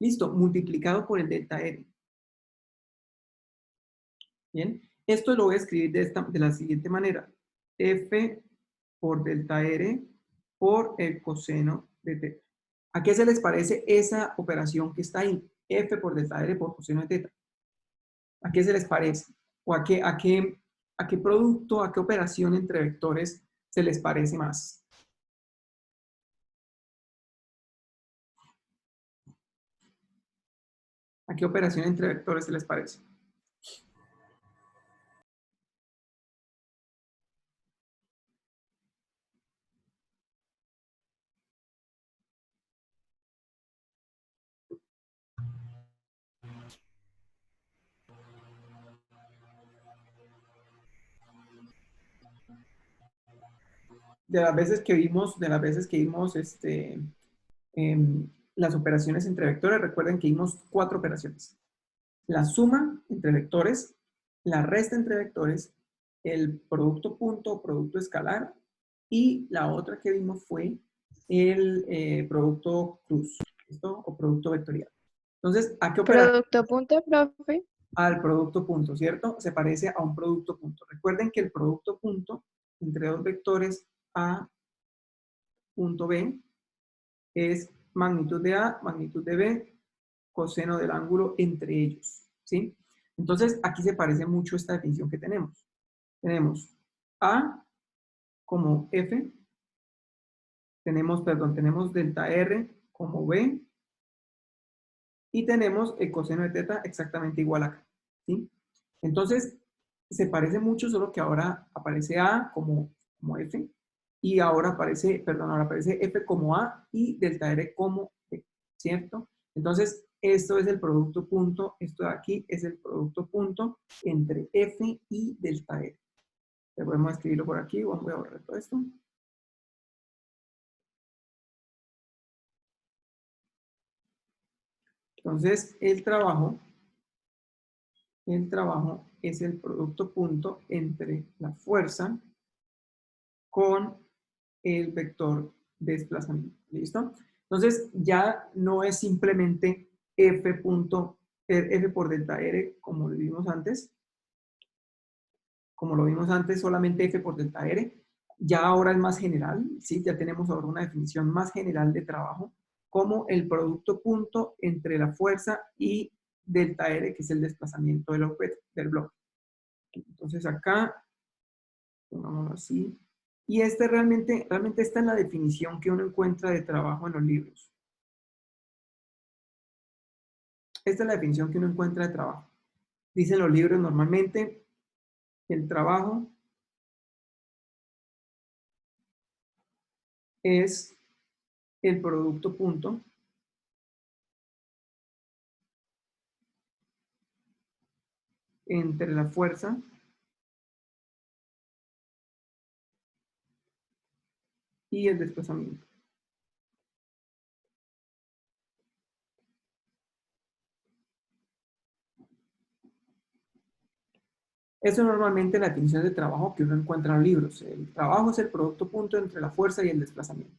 Listo, multiplicado por el delta R. Bien, esto lo voy a escribir de la siguiente manera. F por delta R por el coseno de θ. ¿A qué se les parece esa operación que está ahí? F por delta R por coseno de θ. ¿A qué se les parece? ¿O a qué producto, a qué operación entre vectores se les parece más? ¿A qué operación entre vectores se les parece? De las veces que vimos las operaciones entre vectores, recuerden que vimos 4 operaciones. La suma entre vectores, la resta entre vectores, el producto punto o producto escalar, y la otra que vimos fue el producto cruz, ¿listo? O producto vectorial. Entonces, ¿a qué operación? Producto punto, profe. Al producto punto, ¿cierto? Se parece a un producto punto. Recuerden que el producto punto entre dos vectores A, punto B, es magnitud de A, magnitud de B, coseno del ángulo entre ellos, ¿sí? Entonces, aquí se parece mucho esta definición que tenemos. Tenemos A como F, tenemos delta R como B, y tenemos el coseno de θ exactamente igual acá, ¿sí? Entonces, se parece mucho, solo que ahora aparece A como F, y ahora aparece, perdón, ahora aparece F como A y delta R como B, ¿cierto? Entonces, esto es el producto punto, esto de aquí es el producto punto entre F y delta R. Podemos escribirlo por aquí, voy a borrar todo esto. Entonces, el trabajo es el producto punto entre la fuerza con el vector de desplazamiento. ¿Listo? Entonces, ya no es simplemente F, F por delta R, como lo vimos antes. Como lo vimos antes, solamente F por delta R. Ya ahora es más general, ¿sí? Ya tenemos ahora una definición más general de trabajo, como el producto punto entre la fuerza y delta R, que es el desplazamiento del objeto, del bloque. Entonces acá, pongámoslo así. Y realmente esta es la definición que uno encuentra de trabajo en los libros. Esta es la definición que uno encuentra de trabajo. Dicen los libros normalmente, el trabajo es el producto punto entre la fuerza y el desplazamiento. Eso es normalmente la definición de trabajo que uno encuentra en los libros. El trabajo es el producto punto entre la fuerza y el desplazamiento.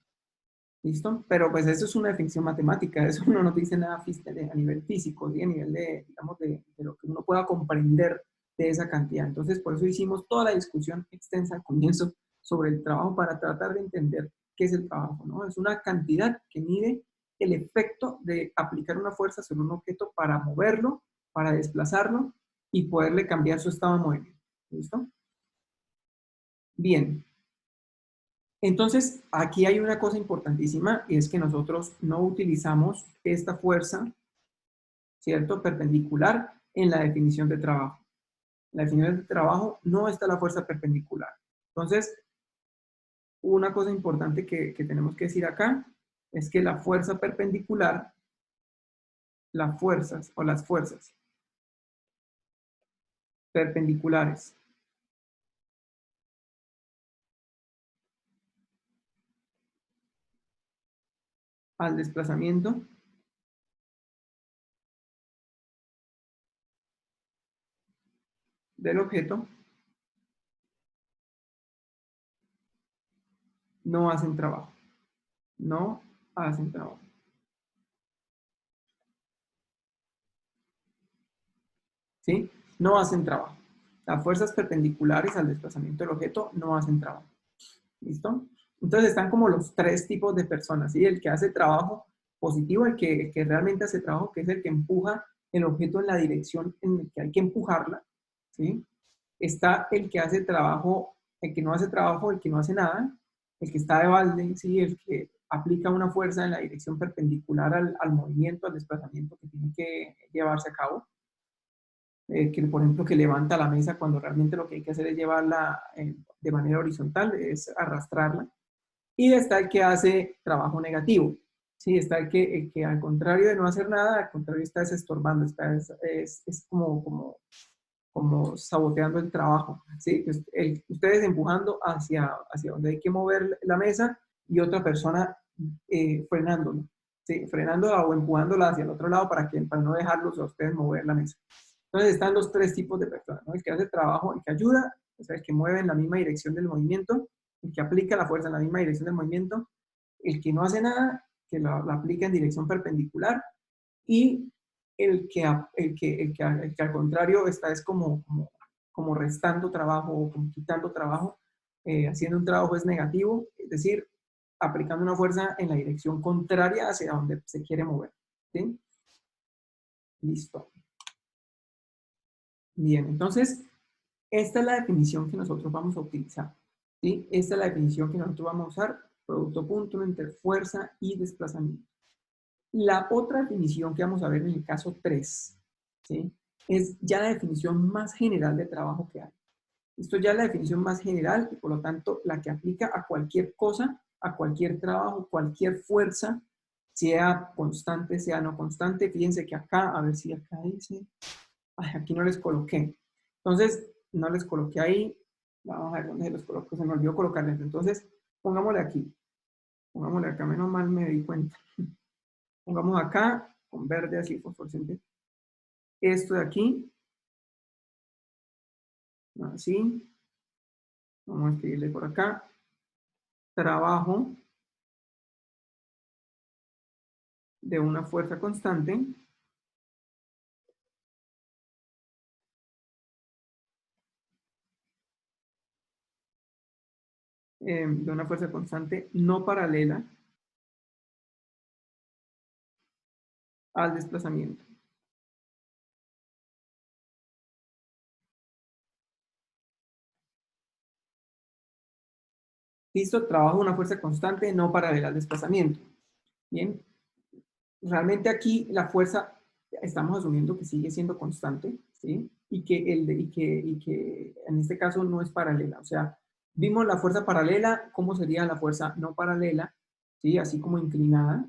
¿Listo? Pero pues eso es una definición matemática, eso no nos dice nada a nivel físico, ¿sí? A nivel de, digamos, de lo que uno pueda comprender de esa cantidad. Entonces, por eso hicimos toda la discusión extensa al comienzo sobre el trabajo para tratar de entender qué es el trabajo, ¿no? Es una cantidad que mide el efecto de aplicar una fuerza sobre un objeto para moverlo, para desplazarlo y poderle cambiar su estado de movimiento. ¿Listo? Bien. Entonces, aquí hay una cosa importantísima y es que nosotros no utilizamos esta fuerza, ¿cierto? Perpendicular en la definición de trabajo. En la definición de trabajo no está la fuerza perpendicular. Entonces, una cosa importante que tenemos que decir acá es que la fuerza perpendicular, las fuerzas o las fuerzas perpendiculares al desplazamiento del objeto no hacen trabajo. No hacen trabajo. ¿Sí? No hacen trabajo. Las fuerzas perpendiculares al desplazamiento del objeto no hacen trabajo. ¿Listo? Entonces están como los tres tipos de personas, ¿sí? El que hace trabajo positivo, el que realmente hace trabajo, que es el que empuja el objeto en la dirección en la que hay que empujarla, ¿sí? Está el que hace trabajo, el que no hace trabajo, el que no hace nada, el que está de balde, ¿sí? El que aplica una fuerza en la dirección perpendicular al movimiento, al desplazamiento que tiene que llevarse a cabo. Que por ejemplo que levanta la mesa cuando realmente lo que hay que hacer es llevarla de manera horizontal, es arrastrarla. Y está el que hace trabajo negativo, ¿sí? Está el que al contrario de no hacer nada, al contrario está estorbando, es como saboteando el trabajo, ¿sí? Ustedes empujando hacia donde hay que mover la mesa y otra persona frenándolo, ¿sí? Frenándola o empujándola hacia el otro lado para no dejarlos a ustedes mover la mesa. Entonces están los tres tipos de personas, ¿no? El que hace trabajo, el que ayuda, o sea, el que mueve en la misma dirección del movimiento, el que aplica la fuerza en la misma dirección del movimiento, el que no hace nada, que la aplica en dirección perpendicular, y el que al contrario está es como restando trabajo o como quitando trabajo, haciendo un trabajo es negativo, es decir, aplicando una fuerza en la dirección contraria hacia donde se quiere mover. ¿Sí? Listo. Bien, entonces, esta es la definición que nosotros vamos a utilizar. ¿Sí? Esta es la definición que nosotros vamos a usar, producto punto entre fuerza y desplazamiento. La otra definición que vamos a ver en el caso 3, ¿sí? Es ya la definición más general de trabajo que hay. Esto ya es la definición más general y por lo tanto la que aplica a cualquier cosa, a cualquier trabajo, cualquier fuerza, sea constante, sea no constante. Fíjense que acá, a ver si acá dice, ay, aquí no les coloqué. Entonces, no les coloqué ahí. Vamos a ver dónde los coloco. Se me olvidó colocarles. Entonces, pongámosle aquí. Pongámosle acá, menos mal me di cuenta. Pongamos acá, con verde así fosforescente. Esto de aquí, así. Vamos a escribirle por acá. Trabajo de una fuerza constante de una fuerza constante no paralela al desplazamiento. Listo, trabajo de una fuerza constante no paralela al desplazamiento. Bien, realmente aquí la fuerza estamos asumiendo que sigue siendo constante, ¿sí? Y que en este caso no es paralela. O sea, vimos la fuerza paralela, ¿cómo sería la fuerza no paralela? ¿Sí? Así como inclinada.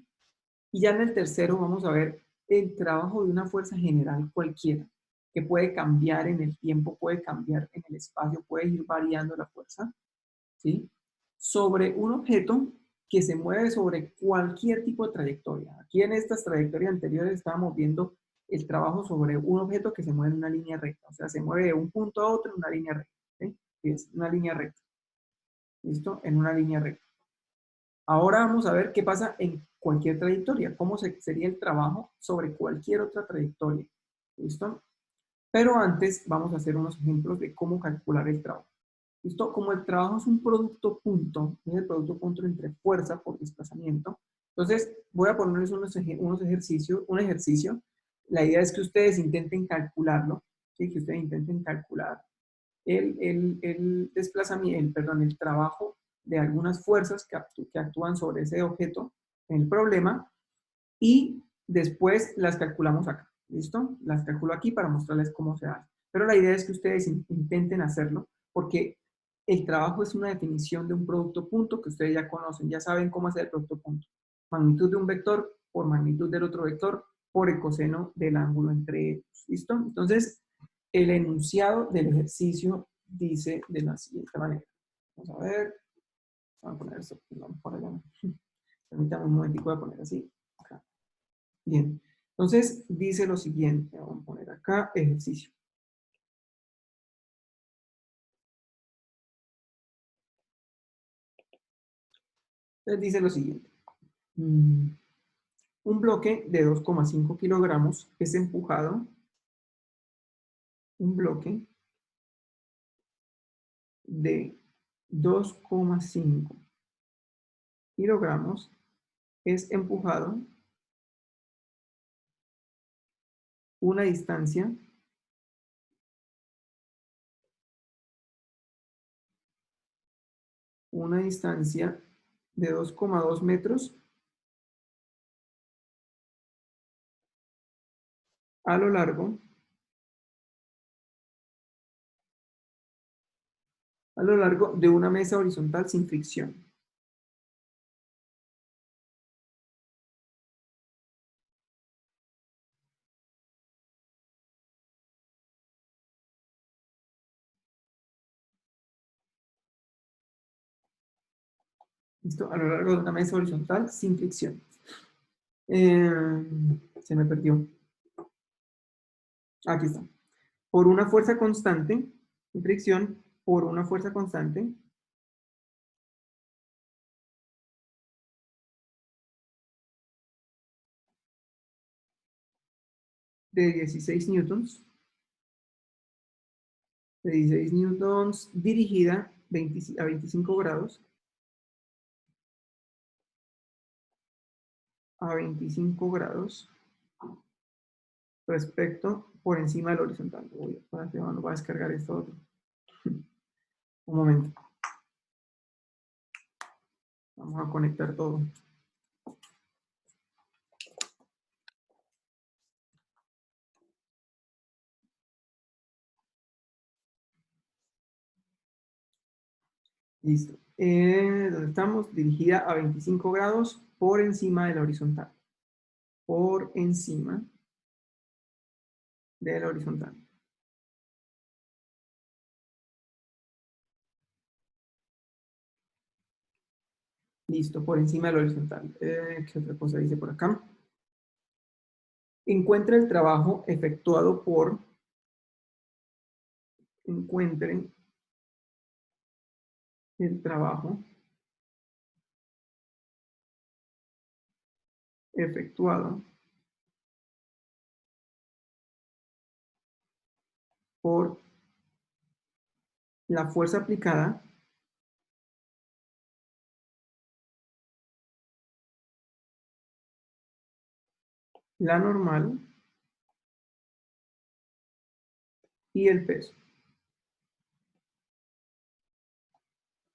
Y ya en el tercero vamos a ver el trabajo de una fuerza general cualquiera, que puede cambiar en el tiempo, puede cambiar en el espacio, puede ir variando la fuerza, ¿sí? Sobre un objeto que se mueve sobre cualquier tipo de trayectoria. Aquí en estas trayectorias anteriores estábamos viendo el trabajo sobre un objeto que se mueve en una línea recta, o sea, se mueve de un punto a otro en una línea recta, ¿sí? Es una línea recta, ¿listo? En una línea recta. Ahora vamos a ver qué pasa en cualquier trayectoria, cómo sería el trabajo sobre cualquier otra trayectoria. ¿Listo? Pero antes vamos a hacer unos ejemplos de cómo calcular el trabajo. ¿Listo? Como el trabajo es un producto punto, es el producto punto entre fuerza por desplazamiento, entonces voy a ponerles unos ejercicios, un ejercicio. La idea es que ustedes intenten calcularlo, ¿sí? Que ustedes intenten calcular el desplazamiento, perdón, el trabajo de algunas fuerzas que actúan sobre ese objeto en el problema y después las calculamos acá. ¿Listo? Las calculo aquí para mostrarles cómo se hace. Pero la idea es que ustedes intenten hacerlo porque el trabajo es una definición de un producto punto que ustedes ya conocen, ya saben cómo hacer el producto punto. Magnitud de un vector por magnitud del otro vector por el coseno del ángulo entre ellos. ¿Listo? Entonces, el enunciado del ejercicio dice de la siguiente manera. Vamos a ver. Vamos a poner esto por allá. Permítame un momentico, voy a poner así. Acá. Bien. Entonces, dice lo siguiente. Vamos a poner acá ejercicio. Entonces, dice lo siguiente. Un bloque de 2,5 kilogramos es empujado. Un bloque de 2,5 kilogramos es empujado una distancia de 2,2 metros a lo largo de una mesa horizontal sin fricción. ¿Listo? A lo largo de una mesa horizontal sin fricción. Se me perdió. Aquí está. Por una fuerza constante, sin fricción, por una fuerza constante de 16 newtons, dirigida a 25 grados, respecto por encima del horizontal. Voy a descargar esto otro. Un momento. Vamos a conectar todo. Listo. ¿Dónde estamos? Dirigida a 25 grados por encima de la horizontal. Por encima de la horizontal. Listo, por encima de la horizontal. ¿Qué otra cosa dice por acá? Encuentra el trabajo efectuado por, encuentre el trabajo efectuado por la fuerza aplicada, la normal y el peso.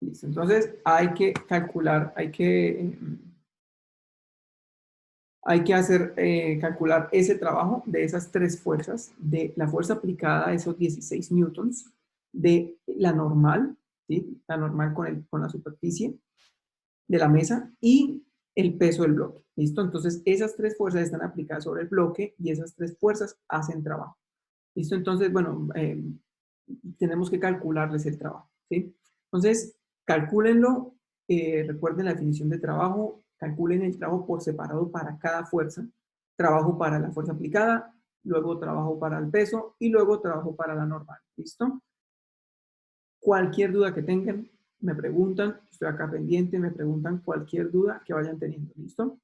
Listo. Entonces hay que calcular, hay que hacer, calcular ese trabajo de esas tres fuerzas, de la fuerza aplicada, esos 16 newtons, de la normal, ¿sí? La normal con la superficie de la mesa y el peso del bloque. ¿Listo? Entonces esas tres fuerzas están aplicadas sobre el bloque y esas tres fuerzas hacen trabajo. ¿Listo? Entonces, bueno, tenemos que calcularles el trabajo, ¿sí? Entonces, calcúlenlo, recuerden la definición de trabajo, calculen el trabajo por separado para cada fuerza, trabajo para la fuerza aplicada, luego trabajo para el peso y luego trabajo para la normal, ¿listo? Cualquier duda que tengan, me preguntan, estoy acá pendiente, me preguntan cualquier duda que vayan teniendo, ¿listo?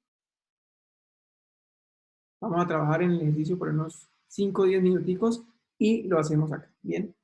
Vamos a trabajar en el ejercicio por unos 5 o 10 minuticos y lo hacemos acá, ¿bien?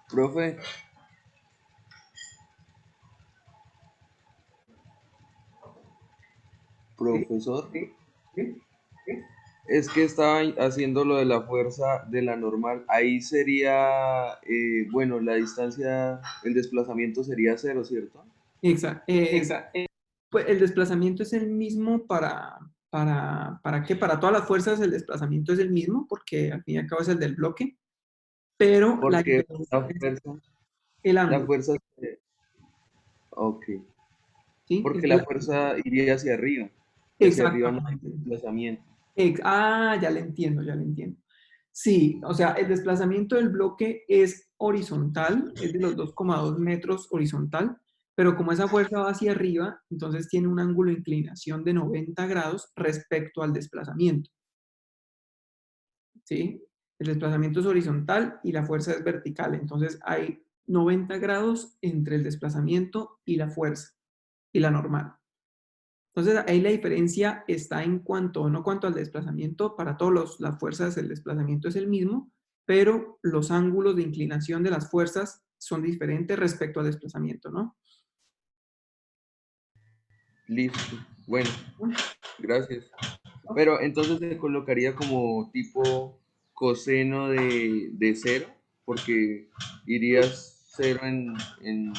Profe, ¿Sí? profesor, ¿Sí? es que estaba haciendo lo de la fuerza de la normal. Ahí sería, bueno, la distancia, el desplazamiento sería cero, ¿cierto? Exacto. Pues el desplazamiento es el mismo ¿para qué? Para todas las fuerzas el desplazamiento es el mismo, porque al fin y al cabo es el del bloque, pero la Porque diferencia es el la ángulo, fuerza, ok, ¿sí? porque la fuerza iría hacia arriba y hacia arriba no hay Exactamente. desplazamiento. Ya le entiendo, ya le entiendo. Sí, o sea, el desplazamiento del bloque es horizontal, es de los 2,2 metros horizontal, pero como esa fuerza va hacia arriba, entonces tiene un ángulo de inclinación de 90 grados respecto al desplazamiento, ¿sí? El desplazamiento es horizontal y la fuerza es vertical, entonces hay 90 grados entre el desplazamiento y la fuerza, y la normal. Entonces, ahí la diferencia está en cuanto, no cuanto al desplazamiento, para todas las fuerzas el desplazamiento es el mismo, pero los ángulos de inclinación de las fuerzas son diferentes respecto al desplazamiento, ¿no? Listo. Bueno, gracias. Pero entonces se colocaría como tipo coseno de cero, porque irías cero en la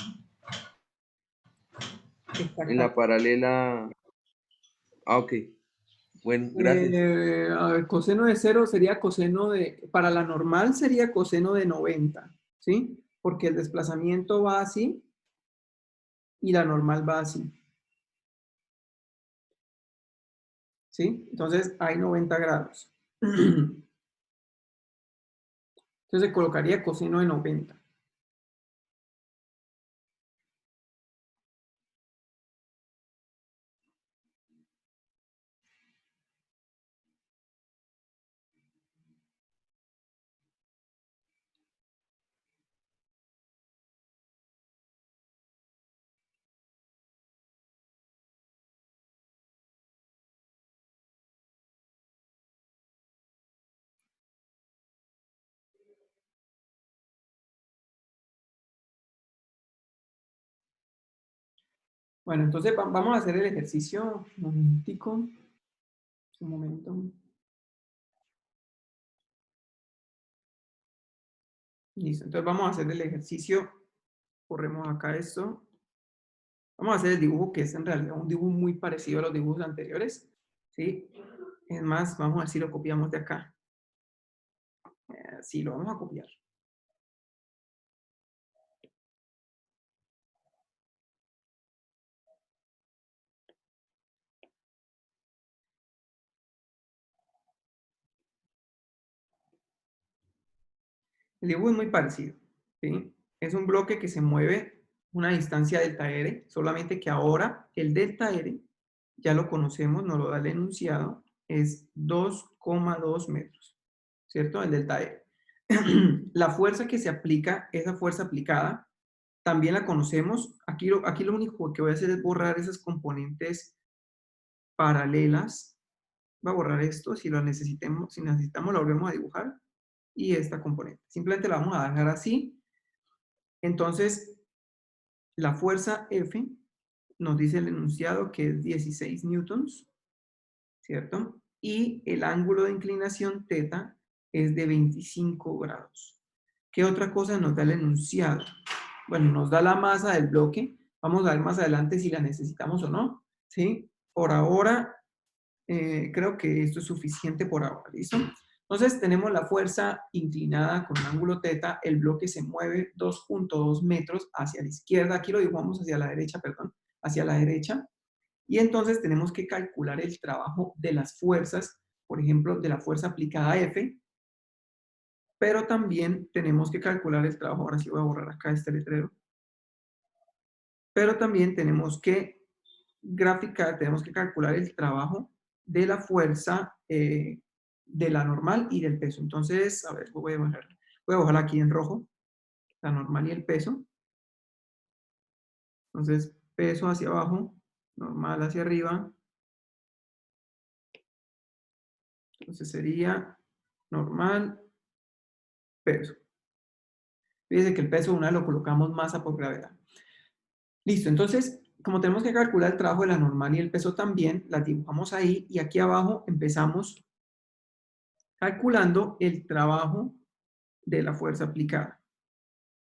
Exactamente. paralela. Ah, ok. Bueno, gracias. A ver, coseno de cero sería para la normal sería coseno de 90, ¿sí? Porque el desplazamiento va así y la normal va así, ¿sí? Entonces hay 90 grados. Entonces se colocaría coseno de 90. Bueno, entonces vamos a hacer el ejercicio. Un momentico. Un momento. Listo. Entonces vamos a hacer el ejercicio. Corremos acá esto. Vamos a hacer el dibujo que es en realidad un dibujo muy parecido a los dibujos anteriores. ¿Sí? Es más, vamos a ver si lo copiamos de acá. Sí, lo vamos a copiar. El dibujo es muy parecido. ¿Sí? Es un bloque que se mueve una distancia delta R, solamente que ahora el delta R, ya lo conocemos, nos lo da el enunciado, es 2,2 metros, ¿cierto? El delta R. La fuerza que se aplica, esa fuerza aplicada, también la conocemos. Aquí lo único que voy a hacer es borrar esas componentes paralelas. Voy a borrar esto, si necesitamos lo volvemos a dibujar. Y esta componente. Simplemente la vamos a dejar así. Entonces, la fuerza F nos dice el enunciado que es 16 newtons, ¿cierto? Y el ángulo de inclinación θ es de 25 grados. ¿Qué otra cosa nos da el enunciado? Bueno, nos da la masa del bloque. Vamos a ver más adelante si la necesitamos o no, ¿sí? Por ahora, creo que esto es suficiente por ahora, ¿listo? Entonces tenemos la fuerza inclinada con un ángulo θ, el bloque se mueve 2,2 metros hacia la izquierda, aquí lo dibujamos hacia la derecha, perdón, hacia la derecha, y entonces tenemos que calcular el trabajo de las fuerzas, por ejemplo, de la fuerza aplicada a F, pero también tenemos que calcular el trabajo, ahora sí voy a borrar acá este letrero, pero también tenemos que graficar, tenemos que calcular el trabajo de la fuerza de la normal y del peso. Entonces, a ver, voy a bajar aquí en rojo, la normal y el peso. Entonces, peso hacia abajo, normal hacia arriba. Entonces sería normal, peso. Fíjense que el peso de una lo colocamos masa por gravedad. Listo, entonces, como tenemos que calcular el trabajo de la normal y el peso también, las dibujamos ahí y aquí abajo empezamos calculando el trabajo de la fuerza aplicada.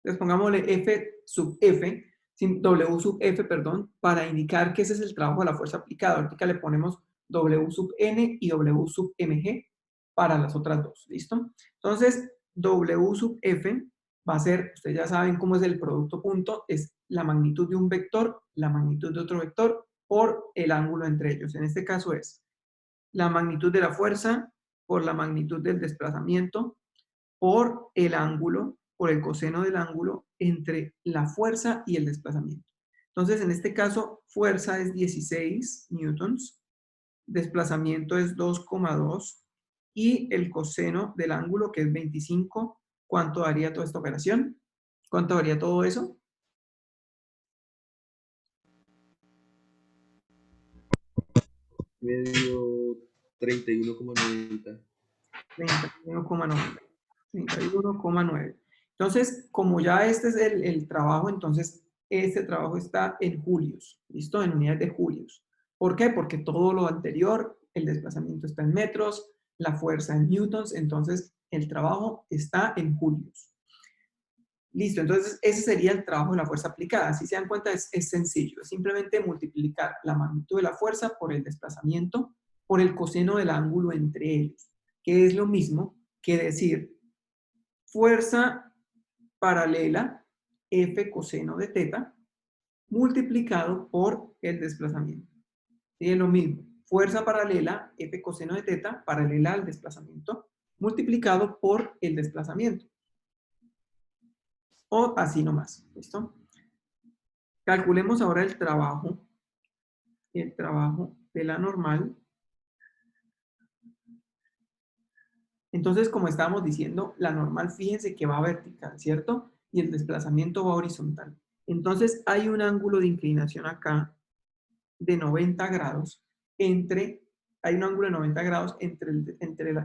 Entonces pongámosle F sub F, W sub F, perdón, para indicar que ese es el trabajo de la fuerza aplicada. Ahorita le ponemos W sub N y W sub MG para las otras dos, ¿listo? Entonces, W sub F va a ser, ustedes ya saben cómo es el producto punto, es la magnitud de un vector, la magnitud de otro vector, por el ángulo entre ellos. En este caso es la magnitud de la fuerza por la magnitud del desplazamiento por el ángulo, por el coseno del ángulo entre la fuerza y el desplazamiento. Entonces, en este caso, fuerza es 16 newtons, desplazamiento es 2,2 y el coseno del ángulo, que es 25, ¿cuánto daría toda esta operación? ¿Cuánto daría todo eso? Medio 31,90. 31,9. 31,9. Entonces, como ya este es el trabajo, entonces este trabajo está en julios, ¿listo? En unidades de julios. ¿Por qué? Porque todo lo anterior, el desplazamiento está en metros, la fuerza en newtons, entonces el trabajo está en julios. Listo, entonces ese sería el trabajo de la fuerza aplicada. Si se dan cuenta, es sencillo, es simplemente multiplicar la magnitud de la fuerza por el desplazamiento, por el coseno del ángulo entre ellos, que es lo mismo que decir fuerza paralela F coseno de teta multiplicado por el desplazamiento. ¿Sí? Es lo mismo. Fuerza paralela F coseno de teta paralela al desplazamiento multiplicado por el desplazamiento. O así nomás. ¿Listo? Calculemos ahora el trabajo de la normal. Entonces, como estábamos diciendo, la normal, fíjense que va vertical, ¿cierto? Y el desplazamiento va horizontal. Entonces, hay un ángulo de inclinación acá de 90 grados hay un ángulo de 90 grados entre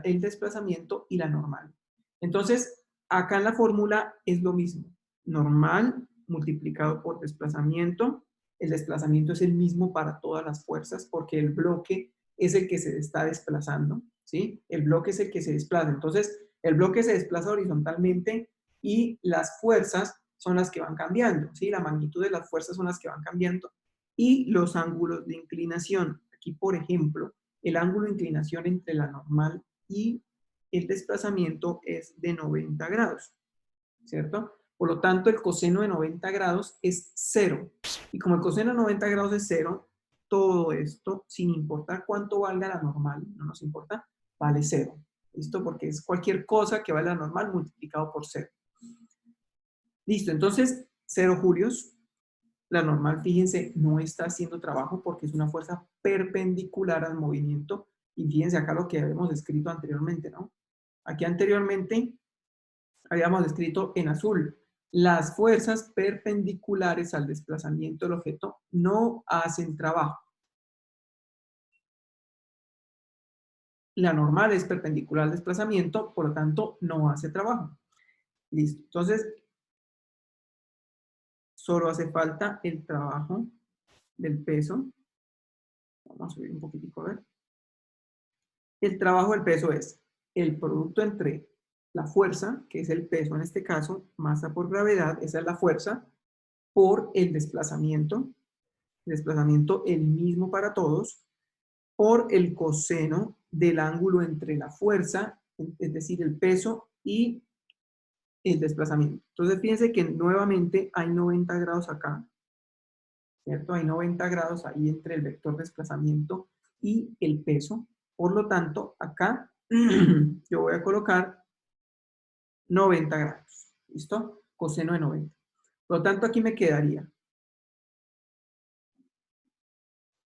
el desplazamiento y la normal. Entonces, acá en la fórmula es lo mismo. Normal multiplicado por desplazamiento. El desplazamiento es el mismo para todas las fuerzas porque el bloque es el que se está desplazando, ¿sí? El bloque es el que se desplaza. Entonces, el bloque se desplaza horizontalmente y las fuerzas son las que van cambiando, ¿sí? La magnitud de las fuerzas son las que van cambiando y los ángulos de inclinación. Aquí, por ejemplo, el ángulo de inclinación entre la normal y el desplazamiento es de 90 grados, ¿cierto? Por lo tanto, el coseno de 90 grados es 0. Y como el coseno de 90 grados es 0, todo esto, sin importar cuánto valga la normal, no nos importa, vale 0. ¿Listo? Porque es cualquier cosa que vale la normal multiplicado por 0. Listo, entonces 0 julios. La normal, fíjense, no está haciendo trabajo porque es una fuerza perpendicular al movimiento. Y fíjense acá lo que habíamos escrito anteriormente, ¿no? Aquí anteriormente habíamos escrito en azul, las fuerzas perpendiculares al desplazamiento del objeto no hacen trabajo. La normal es perpendicular al desplazamiento, por lo tanto, no hace trabajo. Listo. Entonces, solo hace falta el trabajo del peso. Vamos a subir un poquitico, a ver. El trabajo del peso es el producto entre la fuerza, que es el peso en este caso, masa por gravedad, esa es la fuerza, por el desplazamiento el mismo para todos, por el coseno del ángulo entre la fuerza, es decir, el peso y el desplazamiento. Entonces, fíjense que nuevamente hay 90 grados acá, ¿cierto? Hay 90 grados ahí entre el vector desplazamiento y el peso. Por lo tanto, acá yo voy a colocar 90 grados. ¿Listo? Coseno de 90. Por lo tanto, aquí me quedaría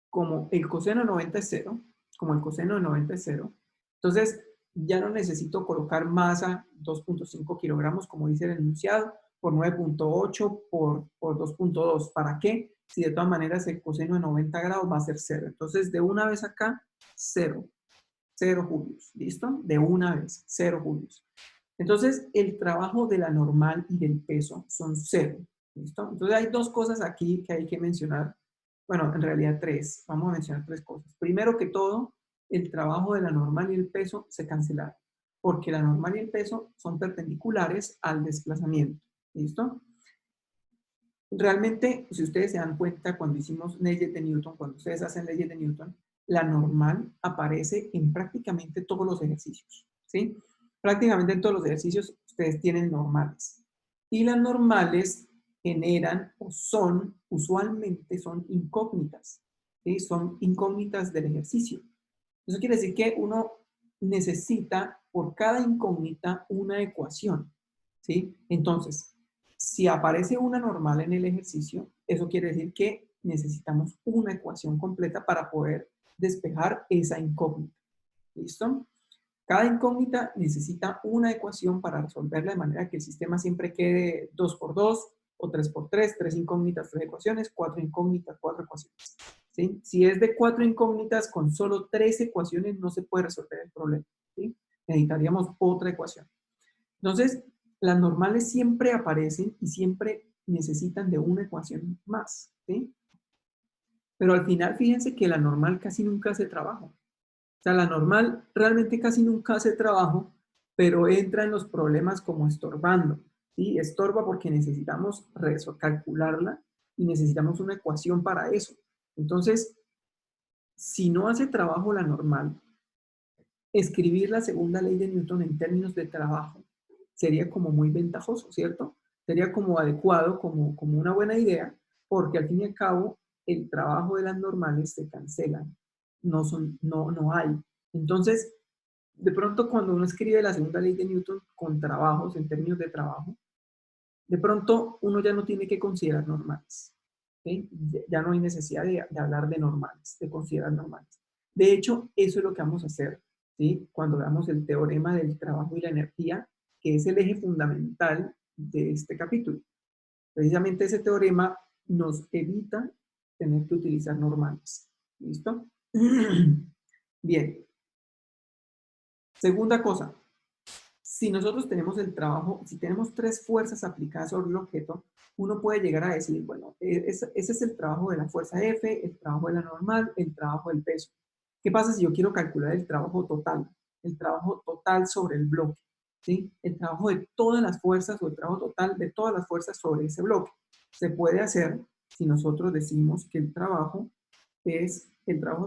como el coseno de 90 es 0, como el coseno de 90 es 0, entonces ya no necesito colocar masa 2.5 kilogramos, como dice el enunciado, por 9.8 por 2.2. ¿Para qué? Si de todas maneras el coseno de 90 grados va a ser 0. Entonces, de una vez acá, 0. 0 julios. ¿Listo? De una vez, 0 julios. Entonces, el trabajo de la normal y del peso son 0. ¿Listo? Entonces, hay dos cosas aquí que hay que mencionar. Bueno, en realidad tres. Vamos a mencionar tres cosas. Primero que todo, el trabajo de la normal y el peso se cancelaron, porque la normal y el peso son perpendiculares al desplazamiento. ¿Listo? Realmente, si ustedes se dan cuenta, cuando hicimos leyes de Newton, cuando ustedes hacen leyes de Newton, la normal aparece en prácticamente todos los ejercicios, ¿sí? Prácticamente en todos los ejercicios ustedes tienen normales. Y las normales generan o son, usualmente son incógnitas, ¿sí? Son incógnitas del ejercicio. Eso quiere decir que uno necesita por cada incógnita una ecuación, ¿sí? Entonces, si aparece una normal en el ejercicio, eso quiere decir que necesitamos una ecuación completa para poder despejar esa incógnita. ¿Listo? Cada incógnita necesita una ecuación para resolverla de manera que el sistema siempre quede 2 por 2 o 3 por 3, 3 incógnitas, 3 ecuaciones, 4 incógnitas, 4 ecuaciones. ¿Sí? Si es de 4 incógnitas con solo 3 ecuaciones no se puede resolver el problema. ¿Sí? Necesitaríamos otra ecuación. Entonces, las normales siempre aparecen y siempre necesitan de una ecuación más. ¿Sí? Pero al final, fíjense que la normal casi nunca hace trabajo. O sea, la normal realmente casi nunca hace trabajo, pero entra en los problemas como estorbando. ¿Sí? Estorba porque necesitamos calcularla y necesitamos una ecuación para eso. Entonces, si no hace trabajo la normal, escribir la segunda ley de Newton en términos de trabajo sería como muy ventajoso, ¿cierto? Sería como adecuado, como una buena idea, porque al fin y al cabo el trabajo de las normales se cancelan, no hay. Entonces, de pronto cuando uno escribe la segunda ley de Newton con trabajos, en términos de trabajo, de pronto uno ya no tiene que considerar normales. ¿Sí? Ya no hay necesidad de hablar de normales, de considerar normales. De hecho, eso es lo que vamos a hacer, ¿sí? Cuando veamos el teorema del trabajo y la energía, que es el eje fundamental de este capítulo. Precisamente ese teorema nos evita tener que utilizar normales. ¿Listo? Bien. Segunda cosa, si nosotros tenemos el trabajo, si tenemos tres fuerzas aplicadas sobre el objeto, uno puede llegar a decir, bueno, ese es el trabajo de la fuerza F, el trabajo de la normal, el trabajo del peso. ¿Qué pasa si yo quiero calcular el trabajo total? El trabajo total sobre el bloque, ¿sí? El trabajo de todas las fuerzas o el trabajo total de todas las fuerzas sobre ese bloque. Se puede hacer si nosotros decimos que el trabajo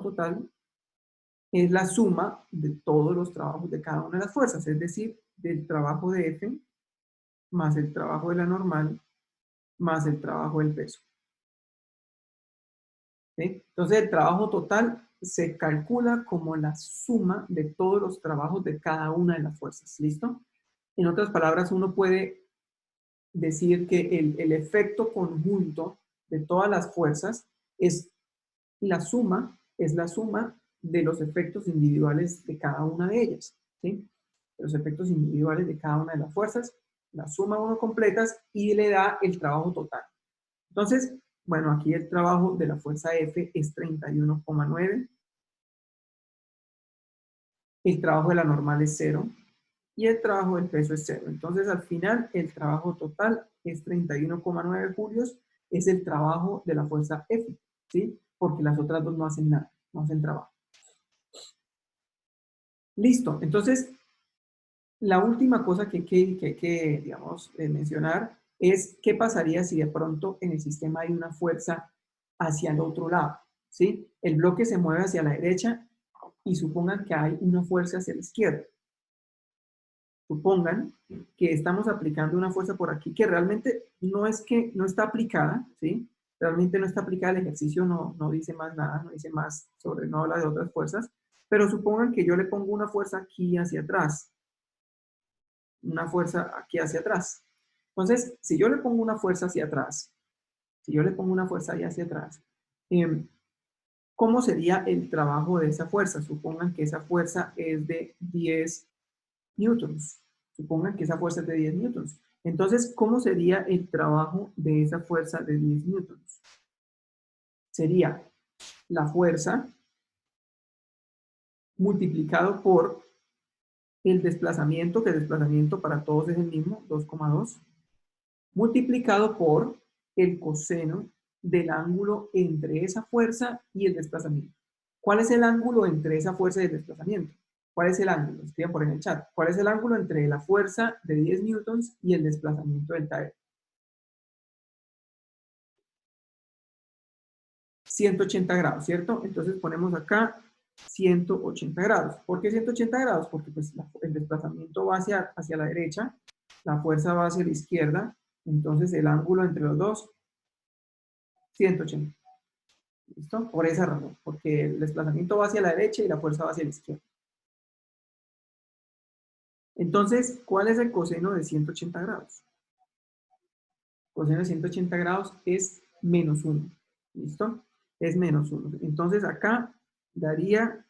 total es la suma de todos los trabajos de cada una de las fuerzas, es decir, del trabajo de F más el trabajo de la normal más el trabajo del peso. ¿Sí? Entonces, el trabajo total se calcula como la suma de todos los trabajos de cada una de las fuerzas. ¿Listo? En otras palabras, uno puede decir que el efecto conjunto de todas las fuerzas es es la suma de los efectos individuales de cada una de ellas. ¿Sí? Los efectos individuales de cada una de las fuerzas, la suma uno completas y le da el trabajo total. Entonces, bueno, aquí el trabajo de la fuerza F es 31,9. El trabajo de la normal es 0 y el trabajo del peso es 0. Entonces, al final, el trabajo total es 31,9 julios, es el trabajo de la fuerza F, ¿sí? Porque las otras dos no hacen nada, no hacen trabajo. Listo, entonces, la última cosa que hay que digamos, mencionar es qué pasaría si de pronto en el sistema hay una fuerza hacia el otro lado, ¿sí? El bloque se mueve hacia la derecha y supongan que hay una fuerza hacia la izquierda. Supongan que estamos aplicando una fuerza por aquí que realmente no es que no está aplicada, ¿sí? Realmente no está aplicada, el ejercicio no dice más nada, no dice más sobre, no habla de otras fuerzas, pero supongan que yo le pongo una fuerza aquí hacia atrás, una fuerza aquí hacia atrás. Entonces, si yo le pongo una fuerza hacia atrás, si yo le pongo una fuerza ahí hacia atrás, ¿cómo sería el trabajo de esa fuerza? Supongan que esa fuerza es de 10 newtons. Supongan que esa fuerza es de 10 newtons. Entonces, ¿cómo sería el trabajo de esa fuerza de 10 newtons? Sería la fuerza multiplicado por el desplazamiento, que el desplazamiento para todos es el mismo, 2,2, multiplicado por el coseno del ángulo entre esa fuerza y el desplazamiento. ¿Cuál es el ángulo entre esa fuerza y el desplazamiento? ¿Cuál es el ángulo? Escriban por en el chat. ¿Cuál es el ángulo entre la fuerza de 10 newtons y el desplazamiento delta E? 180 grados, ¿cierto? Entonces ponemos acá 180 grados. ¿Por qué 180 grados? Porque pues, el desplazamiento va hacia la derecha, la fuerza va hacia la izquierda, entonces el ángulo entre los dos, 180. ¿Listo? Por esa razón, porque el desplazamiento va hacia la derecha y la fuerza va hacia la izquierda. Entonces, ¿cuál es el coseno de 180 grados? El coseno de 180 grados es menos 1. ¿Listo? Es menos 1. Entonces, acá daría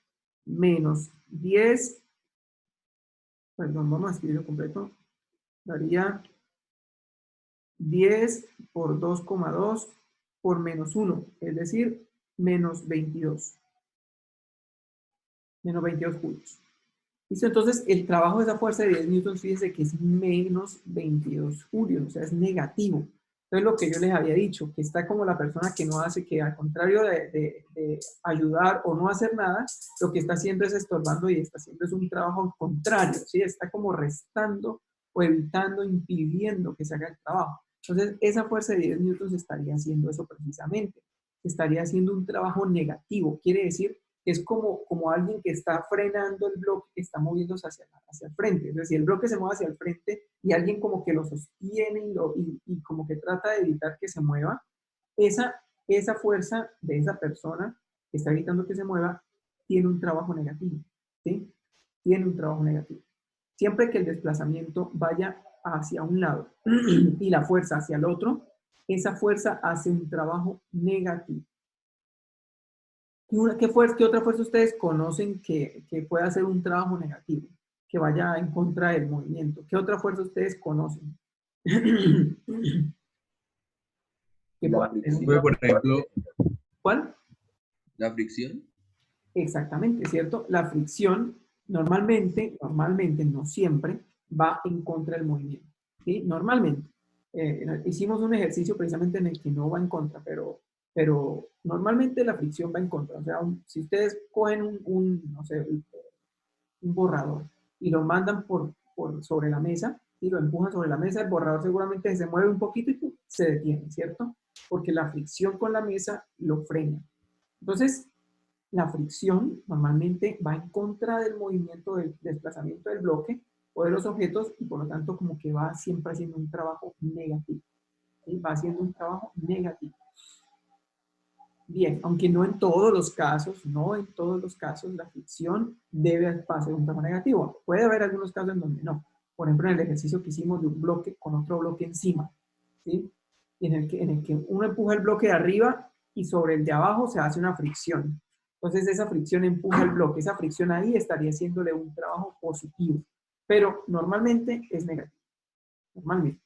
menos 10, perdón, vamos a escribirlo completo, daría 10 por 2,2 por menos 1, es decir, menos 22. Menos 22 julios. ¿Listo? Entonces, el trabajo de esa fuerza de 10 newtons, fíjense que es menos 22 julios, o sea, es negativo. Entonces, lo que yo les había dicho, que está como la persona que no hace, que al contrario de ayudar o no hacer nada, lo que está haciendo es estorbando y está haciendo es un trabajo contrario, ¿sí? Está como restando o evitando, impidiendo que se haga el trabajo. Entonces, esa fuerza de 10 newtons estaría haciendo eso precisamente. Estaría haciendo un trabajo negativo. Quiere decir, es como alguien que está frenando el bloque que está moviéndose hacia el frente. Es decir, el bloque se mueve hacia el frente y alguien como que lo sostiene y como que trata de evitar que se mueva. Esa fuerza de esa persona que está evitando que se mueva tiene un trabajo negativo. ¿Sí? Tiene un trabajo negativo. Siempre que el desplazamiento vaya hacia un lado y la fuerza hacia el otro, esa fuerza hace un trabajo negativo. ¿Qué otra fuerza ustedes conocen que pueda hacer un trabajo negativo? Que vaya en contra del movimiento. ¿Qué otra fuerza ustedes conocen? Que La pueda hacer un fricción. Por ejemplo, ¿Cuál? ¿La fricción? Exactamente, ¿cierto? La fricción normalmente, no siempre, va en contra del movimiento. ¿Sí? Normalmente. Hicimos un ejercicio precisamente en el que no va en contra, pero normalmente la fricción va en contra. O sea, si ustedes cogen no sé, un borrador y lo mandan sobre la mesa y lo empujan sobre la mesa, el borrador seguramente se mueve un poquito y se detiene, ¿cierto? Porque la fricción con la mesa lo frena. Entonces, la fricción normalmente va en contra del movimiento del desplazamiento del bloque o de los objetos y por lo tanto como que va siempre haciendo un trabajo negativo. ¿Sí? Va haciendo un trabajo negativo. Bien, aunque no en todos los casos, la fricción debe hacer un trabajo negativo. Puede haber algunos casos en donde no. Por ejemplo, en el ejercicio que hicimos de un bloque con otro bloque encima, ¿sí? En el que uno empuja el bloque de arriba y sobre el de abajo se hace una fricción. Entonces esa fricción empuja el bloque. Esa fricción ahí estaría haciéndole un trabajo positivo. Pero normalmente es negativo. Normalmente.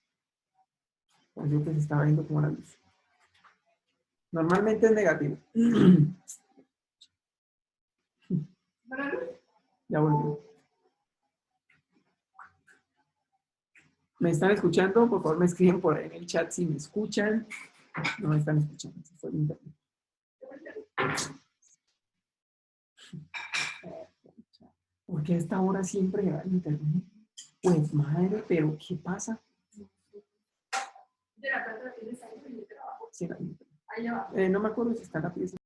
Pues yo que se estaba viendo como la luz. Normalmente es negativo. Ya volví. ¿Me están escuchando? Por favor, me escriben por ahí en el chat si me escuchan. No me están escuchando. Se fue el internet. ¿Por qué a esta hora siempre va el internet? Pues madre, pero ¿qué pasa? Sí, no me acuerdo si está la pieza.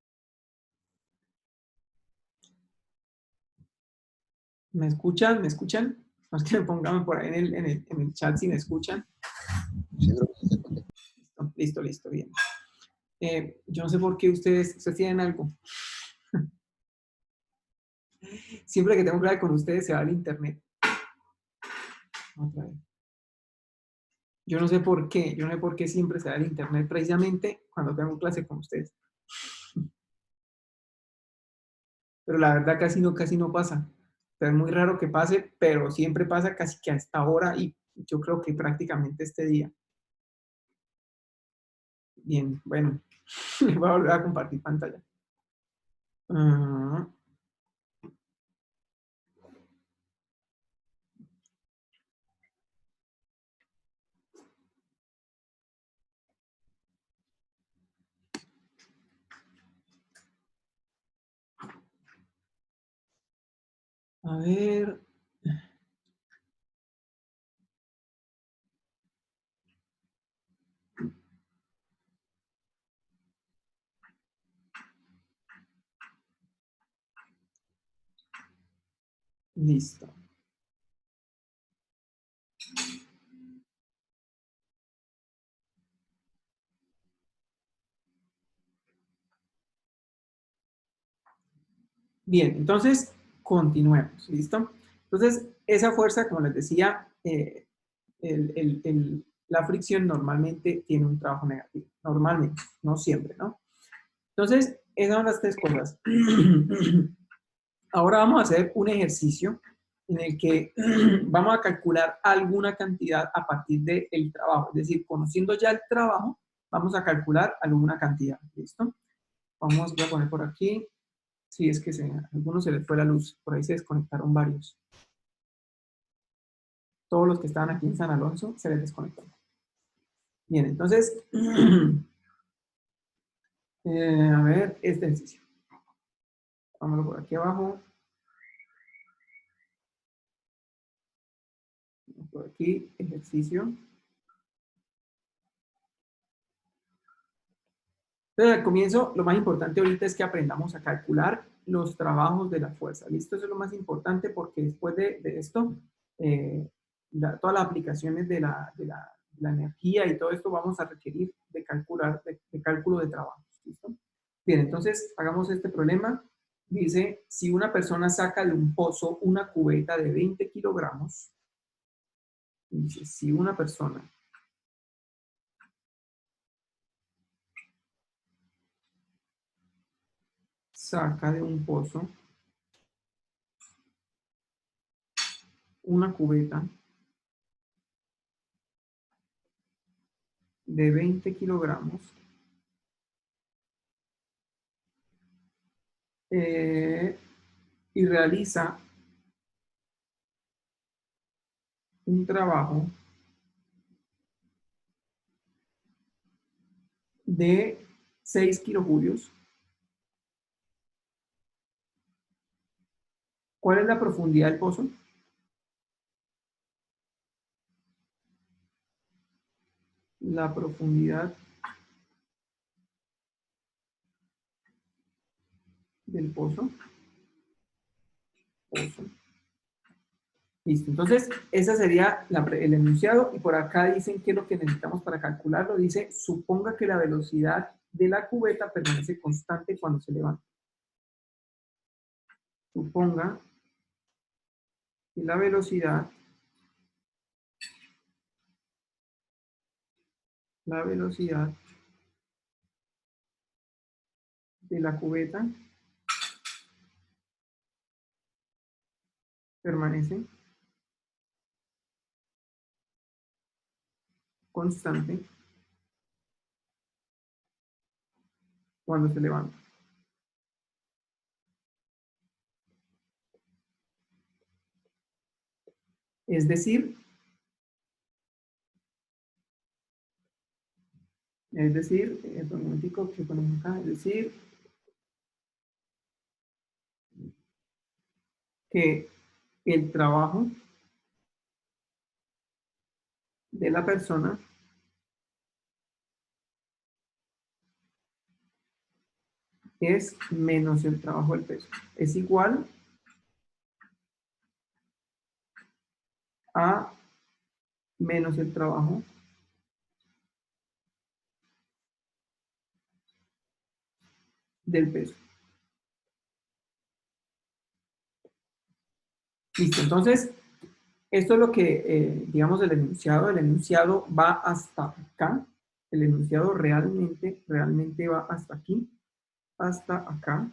¿Me escuchan? ¿Me escuchan? No es que me pongan por ahí en el chat si me escuchan. Listo, bien. Yo no sé por qué ustedes tienen algo. Siempre que tengo clase con ustedes se va el internet. Otra vez. Yo no sé por qué siempre se va el internet precisamente cuando tengo clase con ustedes. Pero la verdad casi no pasa. O sea, es muy raro que pase, pero siempre pasa casi que a esta hora y yo creo que prácticamente este día. Bien, bueno, voy a volver a compartir pantalla. A ver. Listo. Bien, entonces continuemos, ¿listo? Entonces, esa fuerza, como les decía, la fricción normalmente tiene un trabajo negativo, normalmente, no siempre, ¿no? Entonces, esas son las tres cosas. Ahora vamos a hacer un ejercicio en el que vamos a calcular alguna cantidad a partir del trabajo, es decir, conociendo ya el trabajo, vamos a calcular alguna cantidad, ¿listo? Voy a poner por aquí. Sí, es que a algunos se les fue la luz, por ahí se desconectaron varios. Todos los que estaban aquí en San Alonso se les desconectó. Bien, entonces, a ver, este ejercicio. Vámonos por aquí abajo. Por aquí, ejercicio. Entonces, al comienzo, lo más importante ahorita es que aprendamos a calcular los trabajos de la fuerza. ¿Listo? Eso es lo más importante porque después de esto, eh, todas las aplicaciones de la energía y todo esto vamos a requerir de calcular, de cálculo de trabajos. ¿Listo? Bien, entonces hagamos este problema. Dice, si una persona saca de un pozo una cubeta de 20 kilogramos, dice, si una persona saca de un pozo una cubeta de 20 kilogramos, y realiza un trabajo de 6 kilojulios, ¿cuál es la profundidad del pozo? La profundidad del pozo. Listo, entonces ese sería el enunciado y por acá dicen qué es lo que necesitamos para calcularlo. Dice, suponga que la velocidad de la cubeta permanece constante cuando se levanta. Suponga que la velocidad de la cubeta permanece constante cuando se levanta. Es decir, un momentico que ponemos acá, es decir, que el trabajo de la persona es menos el trabajo del peso. Es igual a menos el trabajo del peso. Listo, entonces, esto es lo que, digamos, el enunciado va hasta acá, el enunciado realmente va hasta aquí, hasta acá,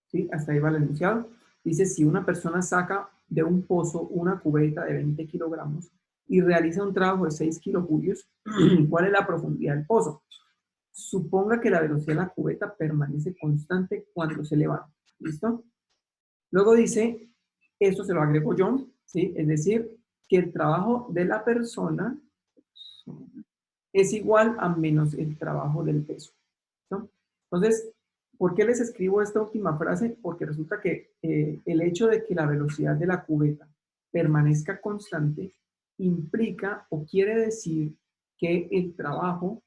¿sí? Hasta ahí va el enunciado. Dice, si una persona saca de un pozo una cubeta de 20 kilogramos y realiza un trabajo de 6 kilojulios, ¿cuál es la profundidad del pozo? Suponga que la velocidad de la cubeta permanece constante cuando se levanta. ¿Listo? Luego dice, esto se lo agrego yo, ¿sí? Es decir, que el trabajo de la persona es igual a menos el trabajo del peso. ¿No? Entonces, ¿Por qué les escribo esta última frase? Porque resulta que el hecho de que la velocidad de la cubeta permanezca constante implica o quiere decir que el trabajo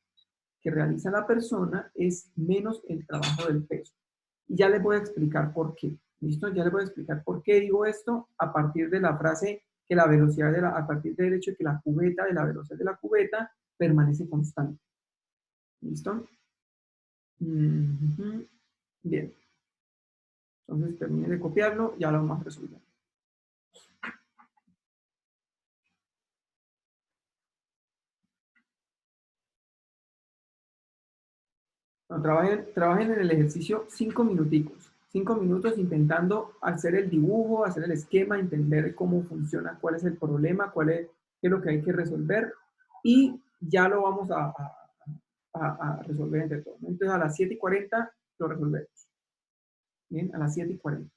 que realiza la persona es menos el trabajo del peso. Y ya les voy a explicar por qué. ¿Listo? Ya les voy a explicar por qué digo esto a partir de la frase que la velocidad a partir del hecho de que la cubeta, de la velocidad de la cubeta, permanece constante. ¿Listo? Bien. Entonces termine de copiarlo, ya lo vamos a resolver. Bueno, trabajen en el ejercicio 5 minuticos. 5 minutos intentando hacer el dibujo, hacer el esquema, entender cómo funciona, cuál es el problema, qué es lo que hay que resolver. Y ya lo vamos a resolver entre todos. Entonces a las 7:40 lo resolvemos. Bien, a las 7:40.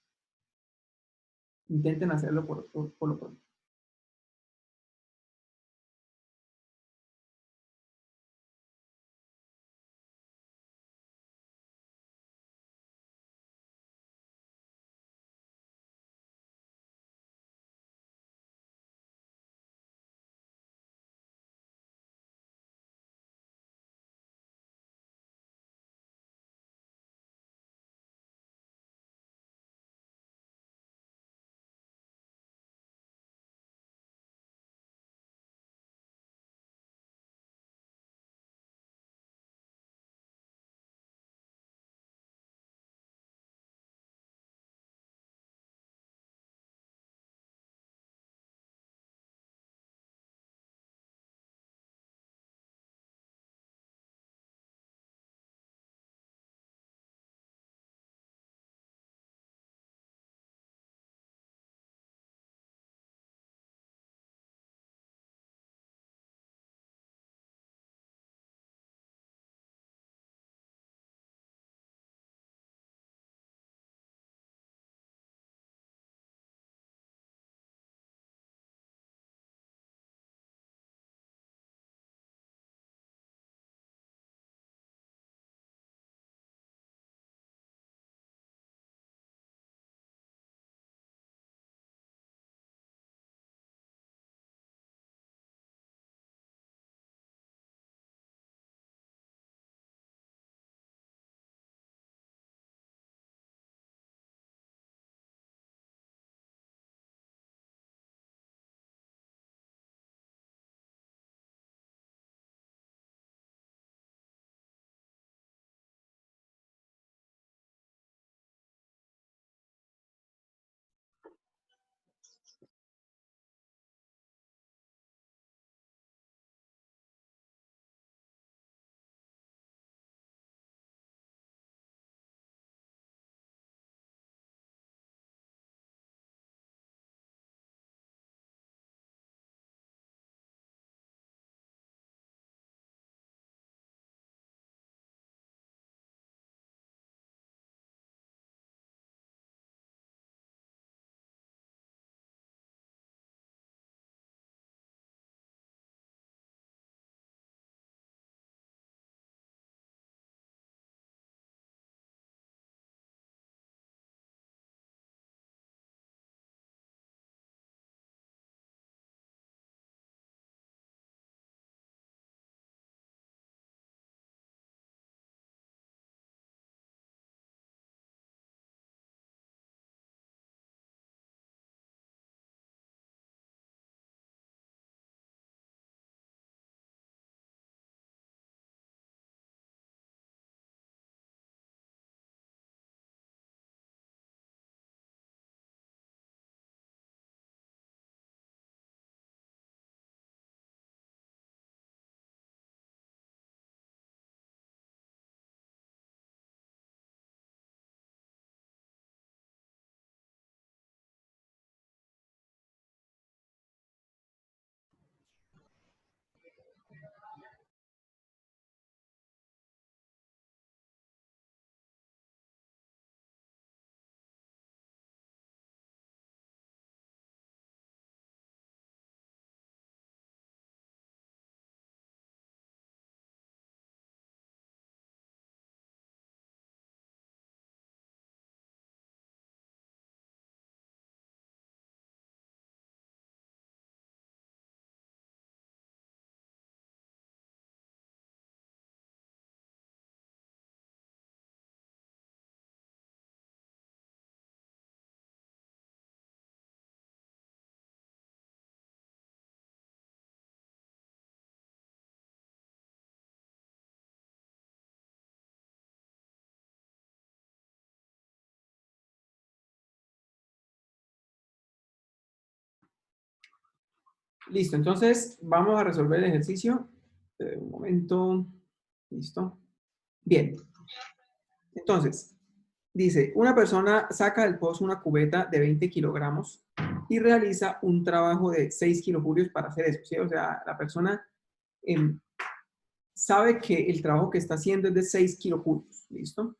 Intenten hacerlo por lo pronto. Listo, entonces vamos a resolver el ejercicio. Un momento. Listo. Bien. Entonces, dice, una persona saca del pozo una cubeta de 20 kilogramos y realiza un trabajo de 6 kilojulios para hacer eso, ¿sí? O sea, la persona sabe que el trabajo que está haciendo es de 6 kilojulios, ¿listo?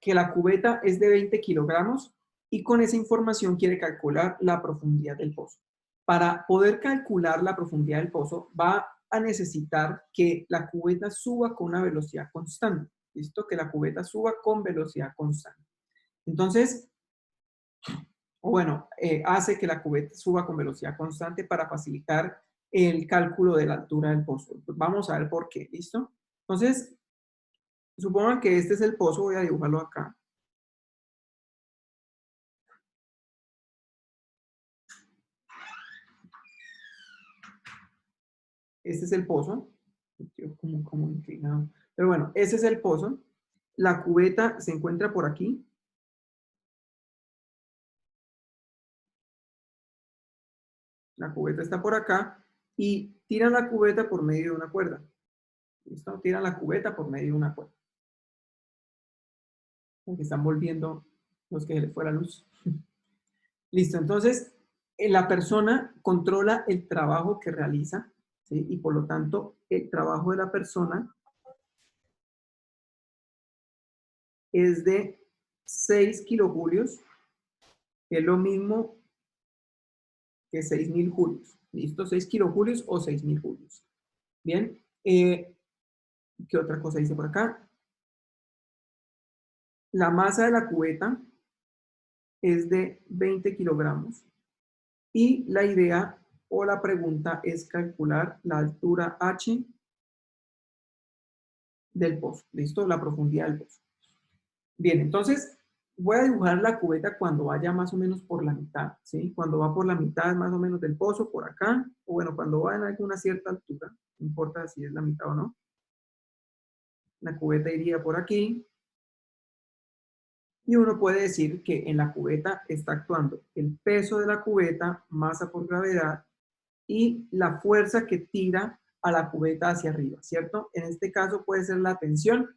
Que la cubeta es de 20 kilogramos y con esa información quiere calcular la profundidad del pozo. Para poder calcular la profundidad del pozo, va a necesitar que la cubeta suba con una velocidad constante. ¿Listo? Que la cubeta suba con velocidad constante. Entonces, bueno, hace que la cubeta suba con velocidad constante para facilitar el cálculo de la altura del pozo. Vamos a ver por qué. ¿Listo? Entonces, supongan que este es el pozo. Voy a dibujarlo acá. Este es el pozo. Como inclinado. Pero bueno, ese es el pozo. La cubeta se encuentra por aquí. La cubeta está por acá. Y tiran la cubeta por medio de una cuerda. ¿Listo? Tiran la cubeta por medio de una cuerda. Porque están volviendo los que se les fue la luz. Listo. Entonces, la persona controla el trabajo que realiza. ¿Sí? Y por lo tanto, el trabajo de la persona es de 6 kilojulios, que es lo mismo que 6.000 julios. ¿Listo? 6 kilojulios o 6.000 julios. Bien. ¿Qué otra cosa dice por acá? La masa de la cubeta es de 20 kilogramos. Y la idea o la pregunta es calcular la altura H del pozo. ¿Listo? La profundidad del pozo. Bien, entonces voy a dibujar la cubeta cuando vaya más o menos por la mitad, ¿sí? Cuando va por la mitad más o menos del pozo, por acá, o bueno, cuando va en alguna cierta altura, no importa si es la mitad o no. La cubeta iría por aquí. Y uno puede decir que en la cubeta está actuando el peso de la cubeta, masa por gravedad, y la fuerza que tira a la cubeta hacia arriba, ¿cierto? En este caso puede ser la tensión,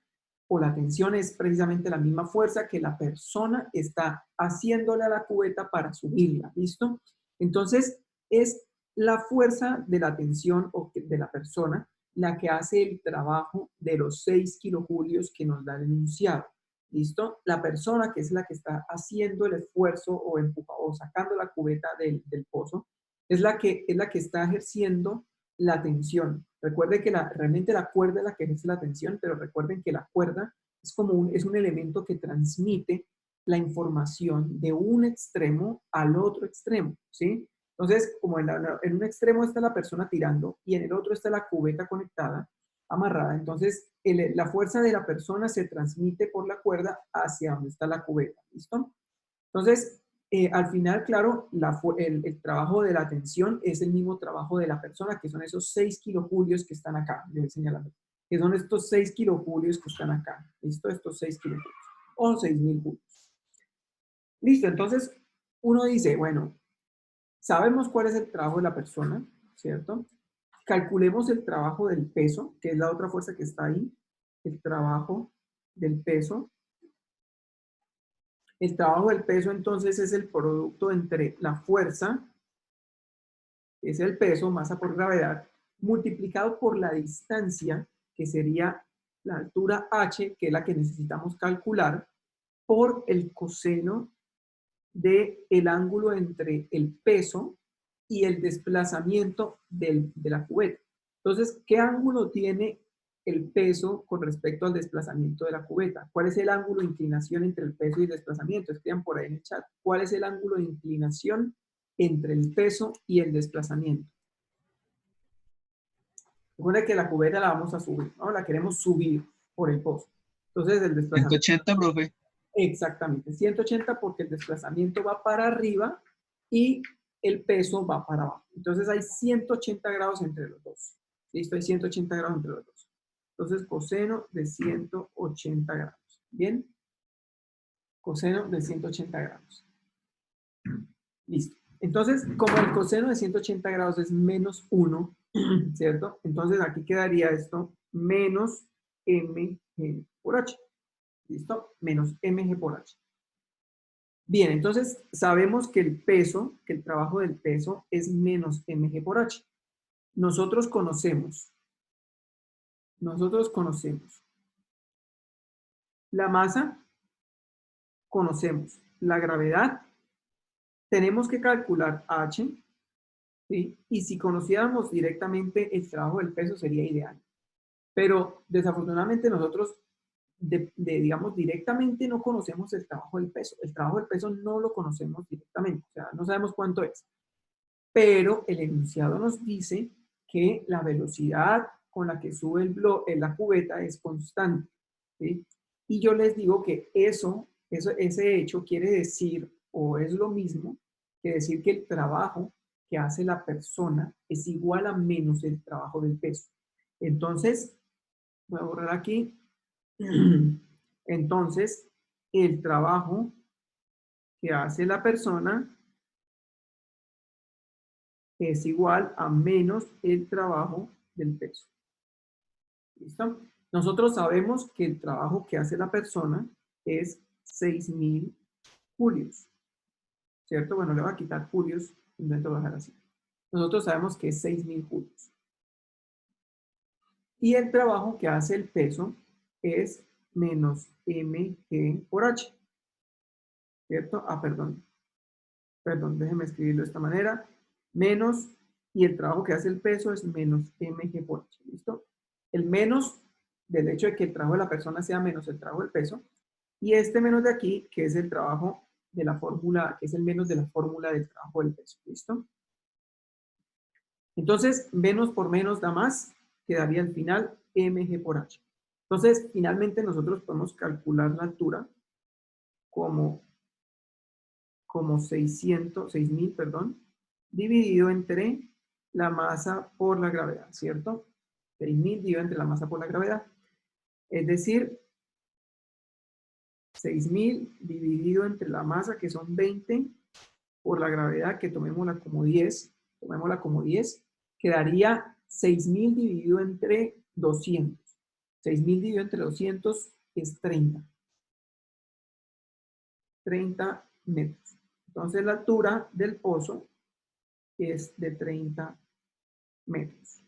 o la tensión es precisamente la misma fuerza que la persona está haciéndole a la cubeta para subirla, ¿listo? Entonces, es la fuerza de la tensión o de la persona la que hace el trabajo de los 6 kilojulios que nos da el enunciado, ¿listo? La persona que es la que está haciendo el esfuerzo o sacando la cubeta del pozo, es la que está ejerciendo la tensión. Recuerden que realmente la cuerda es la que ejerce la tensión, pero recuerden que la cuerda es un elemento que transmite la información de un extremo al otro extremo, ¿sí? Entonces, como en un extremo está la persona tirando y en el otro está la cubeta conectada, amarrada, entonces la fuerza de la persona se transmite por la cuerda hacia donde está la cubeta, ¿listo? Entonces, al final, claro, el trabajo de la tensión es el mismo trabajo de la persona, que son esos 6 kilojulios que están acá, yo voy señalando, que son estos 6 kilojulios que están acá, ¿listo? Estos 6 kilojulios, o 6.000 julios. Listo, entonces uno dice, bueno, sabemos cuál es el trabajo de la persona, ¿cierto? Calculemos el trabajo del peso, que es la otra fuerza que está ahí, el trabajo del peso. El trabajo del peso entonces es el producto entre la fuerza, que es el peso, masa por gravedad, multiplicado por la distancia, que sería la altura h, que es la que necesitamos calcular, por el coseno del ángulo entre el peso y el desplazamiento de la cubeta. Entonces, ¿qué ángulo tiene el peso con respecto al desplazamiento de la cubeta? ¿Cuál es el ángulo de inclinación entre el peso y el desplazamiento? Escriban por ahí en el chat. ¿Cuál es el ángulo de inclinación entre el peso y el desplazamiento? Recuerda que la cubeta la vamos a subir, ¿no? La queremos subir por el pozo. Entonces, el desplazamiento... 180, profe. Exactamente, 180 porque el desplazamiento va para arriba y el peso va para abajo. Entonces hay 180 grados entre los dos. ¿Listo? Hay 180 grados entre los dos. Entonces, coseno de 180 grados. ¿Bien? Coseno de 180 grados. Listo. Entonces, como el coseno de 180 grados es menos 1, ¿cierto? Entonces aquí quedaría esto menos mg por h. ¿Listo? Menos mg por h. Bien, entonces sabemos que el peso, que el trabajo del peso es menos mg por h. Nosotros conocemos la masa, conocemos la gravedad, tenemos que calcular h, ¿sí? Y si conociéramos directamente el trabajo del peso sería ideal. Pero desafortunadamente nosotros, digamos, directamente no conocemos el trabajo del peso. El trabajo del peso no lo conocemos directamente, o sea, no sabemos cuánto es. Pero el enunciado nos dice que la velocidad con la que sube la cubeta es constante, ¿sí? Y yo les digo que ese hecho quiere decir, o es lo mismo, que decir que el trabajo que hace la persona es igual a menos el trabajo del peso. Entonces, voy a borrar aquí. Entonces, el trabajo que hace la persona es igual a menos el trabajo del peso. ¿Listo? Nosotros sabemos que el trabajo que hace la persona es 6.000 julios, ¿cierto? Bueno, le voy a quitar julios, intento bajar así. Nosotros sabemos que es 6.000 julios. Y el trabajo que hace el peso es menos mg por h, ¿cierto? Perdón, déjeme escribirlo de esta manera. Menos, y el trabajo que hace el peso es menos mg por h, ¿listo? El menos del hecho de que el trabajo de la persona sea menos el trabajo del peso, y este menos de aquí, que es el trabajo de la fórmula, que es el menos de la fórmula del trabajo del peso, ¿listo? Entonces, menos por menos da más, quedaría al final mg por h. Entonces, finalmente nosotros podemos calcular la altura como 6.000, perdón, dividido entre la masa por la gravedad, ¿cierto? 6.000 dividido entre la masa por la gravedad. Es decir, 6.000 dividido entre la masa, que son 20, por la gravedad, que tomémosla como 10, quedaría 6.000 dividido entre 200. 6.000 dividido entre 200 es 30. 30 metros. Entonces la altura del pozo es de 30 metros.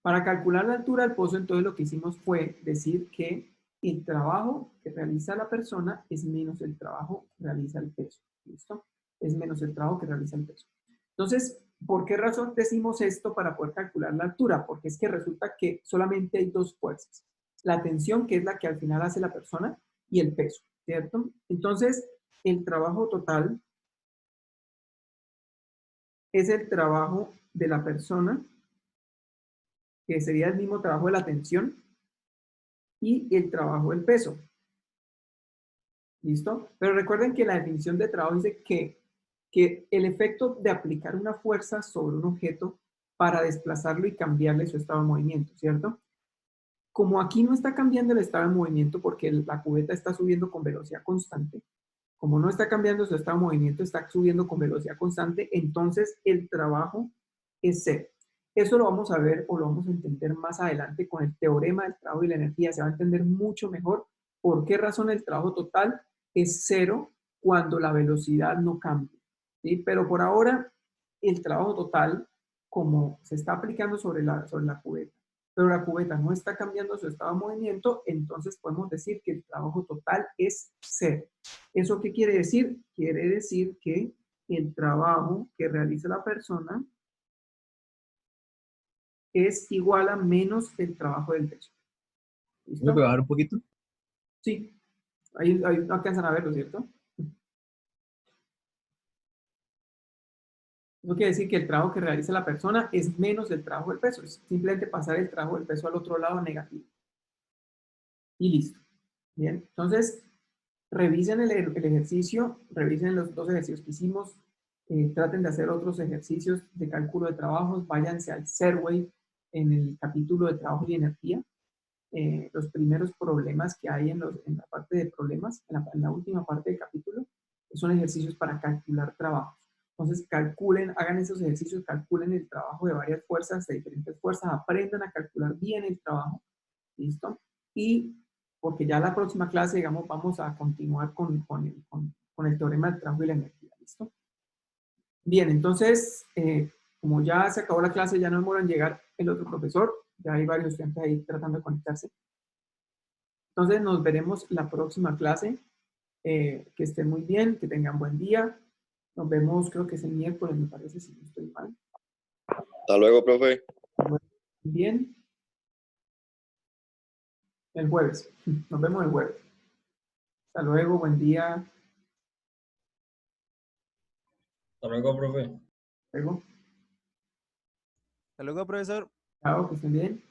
Para calcular la altura del pozo, entonces lo que hicimos fue decir que el trabajo que realiza la persona es menos el trabajo que realiza el peso. ¿Listo? Es menos el trabajo que realiza el peso. Entonces, ¿por qué razón decimos esto para poder calcular la altura? Porque es que resulta que solamente hay dos fuerzas. La tensión, que es la que al final hace la persona, y el peso, ¿cierto? Entonces, el trabajo total es el trabajo de la persona, que sería el mismo trabajo de la tensión, y el trabajo del peso. ¿Listo? Pero recuerden que la definición de trabajo dice que el efecto de aplicar una fuerza sobre un objeto para desplazarlo y cambiarle su estado de movimiento, ¿cierto? Como aquí no está cambiando el estado de movimiento porque la cubeta está subiendo con velocidad constante, como no está cambiando su estado de movimiento, está subiendo con velocidad constante, entonces el trabajo es cero. Eso lo vamos a ver o lo vamos a entender más adelante con el teorema del trabajo y la energía. Se va a entender mucho mejor por qué razón el trabajo total es cero cuando la velocidad no cambia, ¿sí? Pero por ahora, el trabajo total, como se está aplicando sobre la cubeta, pero la cubeta no está cambiando su estado de movimiento, entonces podemos decir que el trabajo total es cero. ¿Eso qué quiere decir? Quiere decir que el trabajo que realiza la persona es igual a menos el trabajo del peso. ¿Me puede ¿Listo? bajar un poquito? Sí, ahí no alcanzan a verlo, ¿cierto? Eso quiere decir que el trabajo que realiza la persona es menos del trabajo del peso. Es simplemente pasar el trabajo del peso al otro lado negativo. Y listo. Bien, entonces revisen el ejercicio, revisen los dos ejercicios que hicimos, traten de hacer otros ejercicios de cálculo de trabajos, váyanse al Serway en el capítulo de trabajo y energía. los primeros problemas que hay en la parte de problemas, en la última parte del capítulo, son ejercicios para calcular trabajos. Entonces, calculen, hagan esos ejercicios, calculen el trabajo de varias fuerzas, de diferentes fuerzas, aprendan a calcular bien el trabajo, ¿listo? Y porque ya la próxima clase, digamos, vamos a continuar con el teorema del trabajo y la energía, ¿listo? Bien, entonces, como ya se acabó la clase, ya no demora en llegar el otro profesor, ya hay varios estudiantes ahí tratando de conectarse. Entonces, nos veremos la próxima clase. Que estén muy bien, que tengan buen día. Nos vemos, creo que es el miércoles, me parece, si no estoy mal. Hasta luego, profe. Bueno, bien. El jueves. Nos vemos el jueves. Hasta luego, buen día. Hasta luego, profe. Luego. Hasta luego, profesor. Chao, que estén bien.